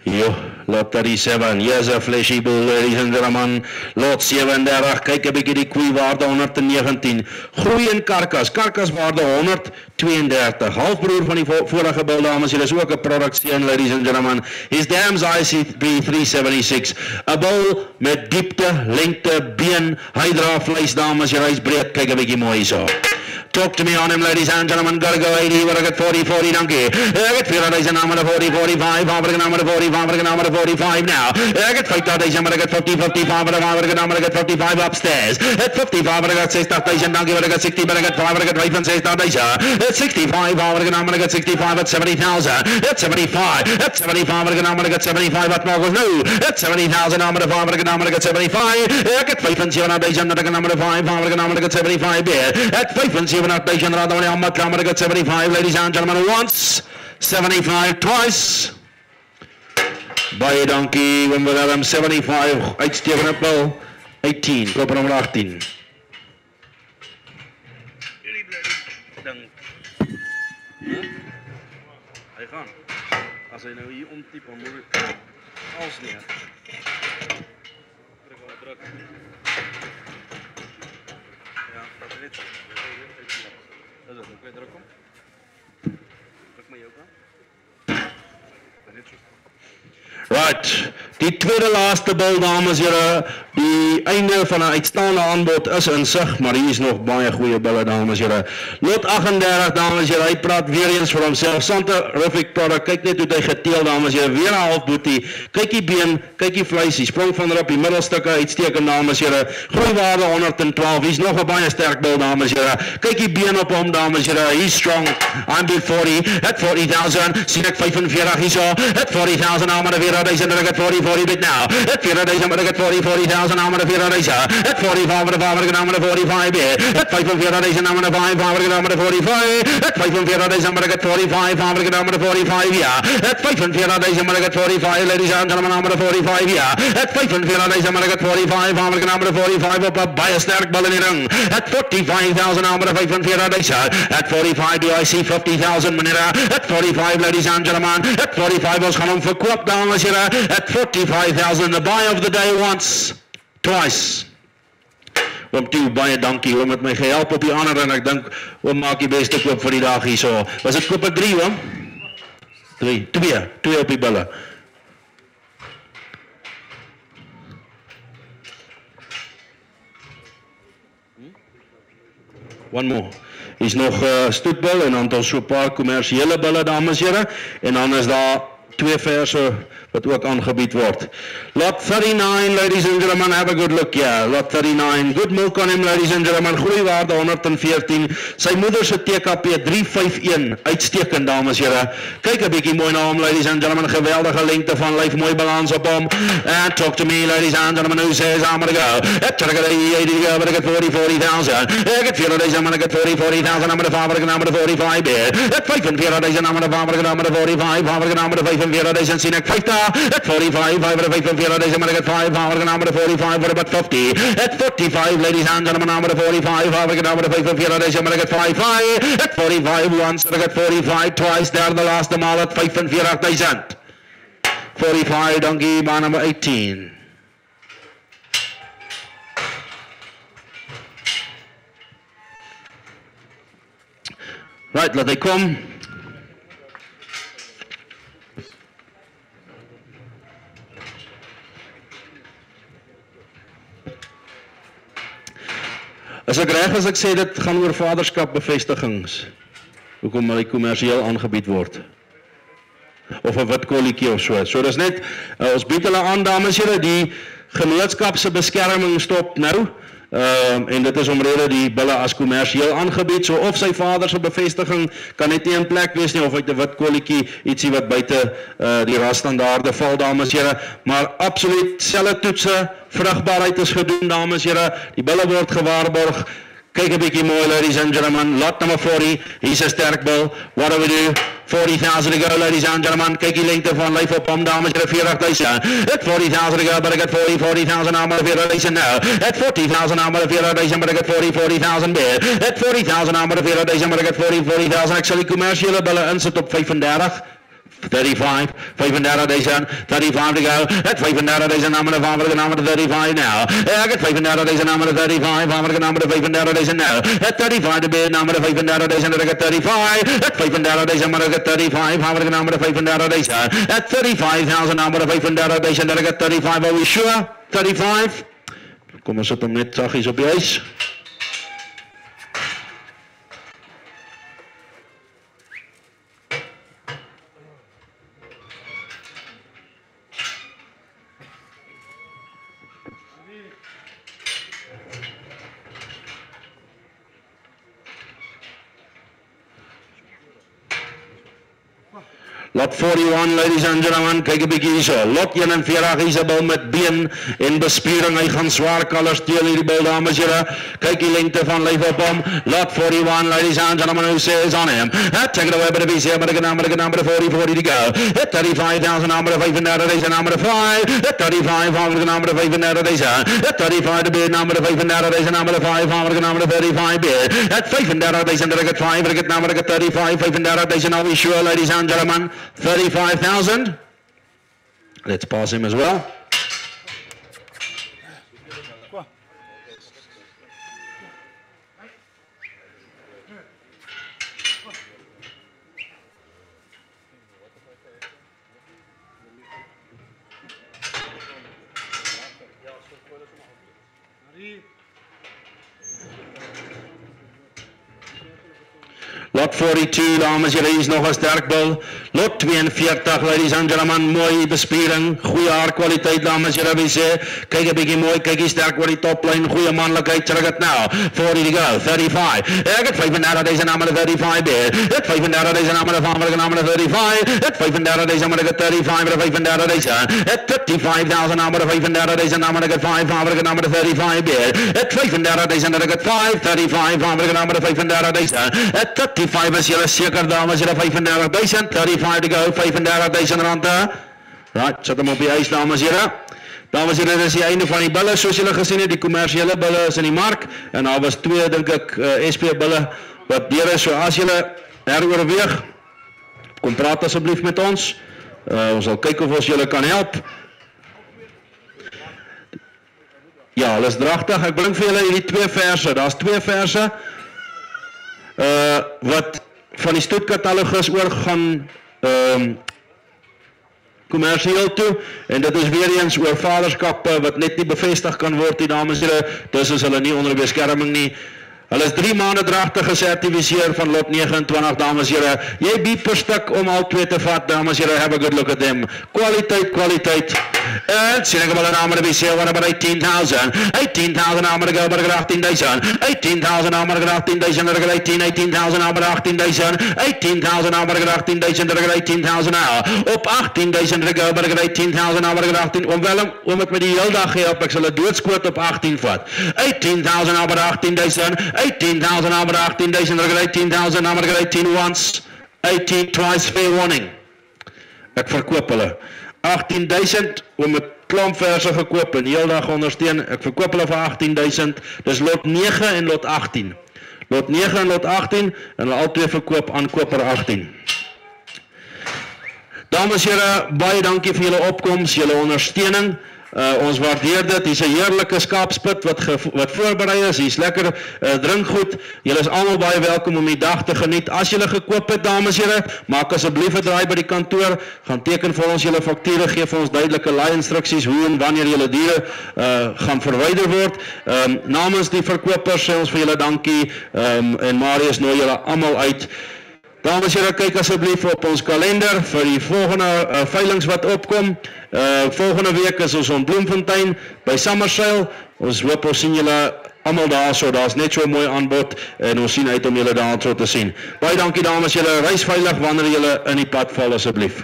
Jo, lot 37, here's a fleshy bull, ladies and gentlemen. Lot 37, kyk 'n bietjie die koeiwaarde 119. Groei in karkaswaarde 132. Halfbroer van die vorige bull dames, hier is ook 'n product steen, ladies and gentlemen. His dams IC3 376. 'n bull met diepte, lengte, been, hydra vleis dames, hier is breed, kyk 'n bietjie mooi so. Talk to me on him, ladies and gentlemen. Gotta go 80, but I got 40, donkey. I got 4,000, I'm at 40, 45. I'm at 45 now. I got 5,000, but I got 50, 55, but I'm at 55 upstairs. At 55, but I got 6,000, donkey, but I got 60, but I got 5, but I got 5 and 6,000. At 65, I'm at 65 at 70,000. At 75, at 75, I'm at 75 at Marcos. No, at 70,000, I'm at 5, but I'm at 75. I got 5 and 7,000, I'm at 5, I'm at 75 there. At 5 and 7,000, I'm at 75, ladies and gentlemen, once, 75 twice. Baie dankie, Wimbledon 75, uitstekende pil, 18, koop nummer 18. Hy gaan. As hy nou hier omtyp, dan moet hy als neer. Druk. Ja, dat is net zo. Dat is het, kun je druk om? Druk maar jou kant. Net zo. Right, die tweede laaste bil, dames en heren, die einde van 'n uitstaande aanbod is in sig, maar hier is nog baie goeie bulle, dames en heren. Lot 38, dames en heren, hy praat weer eens vir homself. Santa-rific product, kyk net hoe hy geteel, dames en heren, weer 'n half boetie. Kyk die been, kyk die vleis, die sprong van erop, die middelstukke uitstekend, dames en heren. Groeiwaarde 112, hy's nog 'n baie sterk bil, dames en heren. Kyk die been op hom, dames en heren, he's strong. I'm bid 40, at 40,000, sien ek 45 hier so, at 40,000, I'm at 4,000, I got 40 bid now. At 4,000, I got 40,000, I'm at 4,000. At 45, I'm at 45 bid. At 45,000, I'm at 5, I'm at 45. At 45,000, I got 45, I'm at 45, yeah. At 45,000, I got 45, ladies and gentlemen, I'm at 45, yeah. At 45,000, I got 45, I'm at 45, op 'n baie sterk bal in die ring. At 45,000, I'm at 45,000. At 45, do I see 50,000, meneer? At 45, ladies and gentlemen, at 45, ons gaan hom verkoop, dames en heren. At 45,000, the buy of the day once, twice. Oom Tieu, baie dankie, oom het my gehelp op die ander en ek dink oom maak die beste koop vir die dag hier so. Was dit koop 3 oom? 2 op die bulle. One more. Is nog stoetbul en dan het ons so 'n paar kommersiële bulle, dames en heren, en dan is daar 2 verse wat ook aangebied word. Lot 39, ladies and gentlemen, have a good look here. Lot 39, good milk on him, ladies and gentlemen, groeiwaarde 114. Sy moeder se TKP 351, uitstekend, dames en heren. Kyk 'n bietjie mooi na hom, ladies and gentlemen, geweldige lengte van lyf, mooi balans op hom. And talk to me, ladies and gentlemen, who says I'm gonna go. At 80, but I got 40,000. I got 4,000, I got 40,000, I'm gonna 5, I'm gonna 45 there. At 45,000, I'm gonna 5, I'm gonna 45, I'm gonna 45,000, sien ek 50. At 45, I'm gonna 45,000, I'm gonna get 5, I'm gonna 45, what about 50? At 45, ladies and gentlemen, I'm gonna 45, I'm gonna 45,000, I'm gonna get 55. At 45 once, I got 45 twice, there the last mall at 45,000. 45, donkey, bar number 18. Right, laat hy kom. As ek reg as ek sê dit gaan oor vaderskap bevestigings, hoekom hy kommersieel aangebied word. Of 'n wit kolletjie of so. So dis net, ons bied hulle aan, dames en here, die genootskap se beskerming stop nou, En dit is omrede die bulle as kommersieel aangebied, so of sy vader se bevestiging kan net nie in plek wees nie, of uit 'n wit kolletjie ietsie wat buite die rasstandaarde val, dames en here, maar absoluut selfe toetse, vrugbaarheid is gedoen, dames en here, die bulle word gewaarborg. Kyk 'n bietjie mooi, ladies and gentlemen, lot number 40, hier's 'n sterk bil, what do we do? 40,000 to go, ladies and gentlemen, kyk die lengte van lyf op hom, dames en here, 40,000, at 40,000 to go, but I got 40,000 now, but 40,000 now, at 40,000 now, but 40,000, but I got 40,000 meer, at 40,000 now, but 40,000, but I got 40,000, ek sal die kommersiële bulle insit op 35, 35, 35,000, 35 to go, at 35,000, I'm going to farm number 35 now, I got 35,000, I'm going to 35, I'm going to number 35,000 now, at 35 to be number 35,000, I got 35, at 35,000, I'm going to get 35, I'm going to number 35,000, at 35,000, I'm going to 35,000, I got 35, are we sure? 35? Kom ons sit hom net saggies op die huis. Lot 41, ladies and gentlemen, kyk 'n bietjie hierso. Lot 41, hier's 'n bil met been en bespiering. Hy gaan swaar kalers steel hierdie bil, dames en here. Kyk die lengte van lyf op hom. Lot 41, ladies and gentlemen, who says on him. Take it away, but be here, but a number 40 to go. 35,000, number 5 and out of days, number 5. 35, number 5 and out of days. 35 to be number 5 and out of days, number 5, number 35 bid. At 5 and out of days, and I get 5, I get number 35, 5 and out of days, and I'll be sure, ladies and gentlemen. 35,000. Let's pass him as well. Lot 42, dames en here, hier is nog 'n sterk bil. Lot 42, ladies and gentlemen, mooi bespiering, goeie haarkwaliteit, dames en here, wie sê, kyk 'n bietjie mooi, kyk hier sterk oor die toplyn, goeie manlikheid, check it now. 40 to go, 35. Ek het 35 days en I'm gonna 35 bid. At 35 days and I'm gonna farm, I'm gonna 35. At 35 days I'm gonna get 35, but 35 days at 55,000, I'm gonna 35 days and I'm gonna get 5, I'm gonna 35 bid. At 35 days and I get 5, 35, I'm gonna 35 days at 35 is julle seker, dames, julle 35,000, 35 to go, 35,000 rande. Right, sit hom op die huis, dames en here. Dames en here, dit is die einde van die bulle, soos julle gesien het, die kommersiële bulle is in die mark, en daar was 2, dink ek, SP bulle, wat deur is, so as julle heroorweeg, kom praat asseblief met ons, ons sal kyk of ons julle kan help. Ja, hulle is dragtig, ek bring vir julle hierdie 2 verse, daar is 2 verse, wat van die stoetkatalogus oorgaan kommersieel toe, en dit is weer eens oor vaderskap wat net nie bevestig kan word, die dames en here, dus is hulle nie onder beskerming nie. Hulle is 3 maande dragtig gesertifiseer van lot 29, dames en here. Jy bied per stuk om al 2 te vat, dames en here, have a good look at them. Kwaliteit, kwaliteit. En sien ek wel 'n naam be sale, what about 18,000? 18,000 naam to go, but 18,000. 18,000 naam to 18,000, 18,000 naam to 18,000. 18,000 naam to 18,000, 18,000 now. Op 18,000 to go, but 18,000 naam to 18. Om het met die hele dag help, ek sal 'n doodskoot op 18 vat. 18,000 naam to 18,000. 18,000 number 18,000, 18,000 number 18 once, 18 twice, fair warning. Ek verkoop hulle. 18,000 om 'n klomp verse gekoop en heel dag ondersteun. Ek verkoop hulle vir 18,000. Dis lot 9 en lot 18. Lot 9 en lot 18 en hulle albei verkoop aan koper 18. Dames en here, baie dankie vir julle opkoms, julle ondersteuning. Ons waardeer dit, hier is 'n heerlike skaapspit wat voorberei is, hier is lekker drinkgoed, julle is almal baie welkom om die dag te geniet. As julle gekoop het, dames en here, maak asseblief 'n draai by die kantoor, gaan teken vir ons julle fakture, gee vir ons duidelike laai-instruksies hoe en wanneer julle diere gaan verwyder word. Namens die verkopers sê ons vir julle dankie, en Marius nooi julle almal uit Dames en here, kyk asseblief op ons kalender vir die volgende veilings wat opkom. Volgende week is ons in Bloemfontein by Summersail. Ons hoop ons sien julle almal daar, so daar's net so 'n mooi aanbod en ons sien uit om julle daar te sien. Baie dankie dames, julle reis veilig wanneer julle in die pad val asseblief.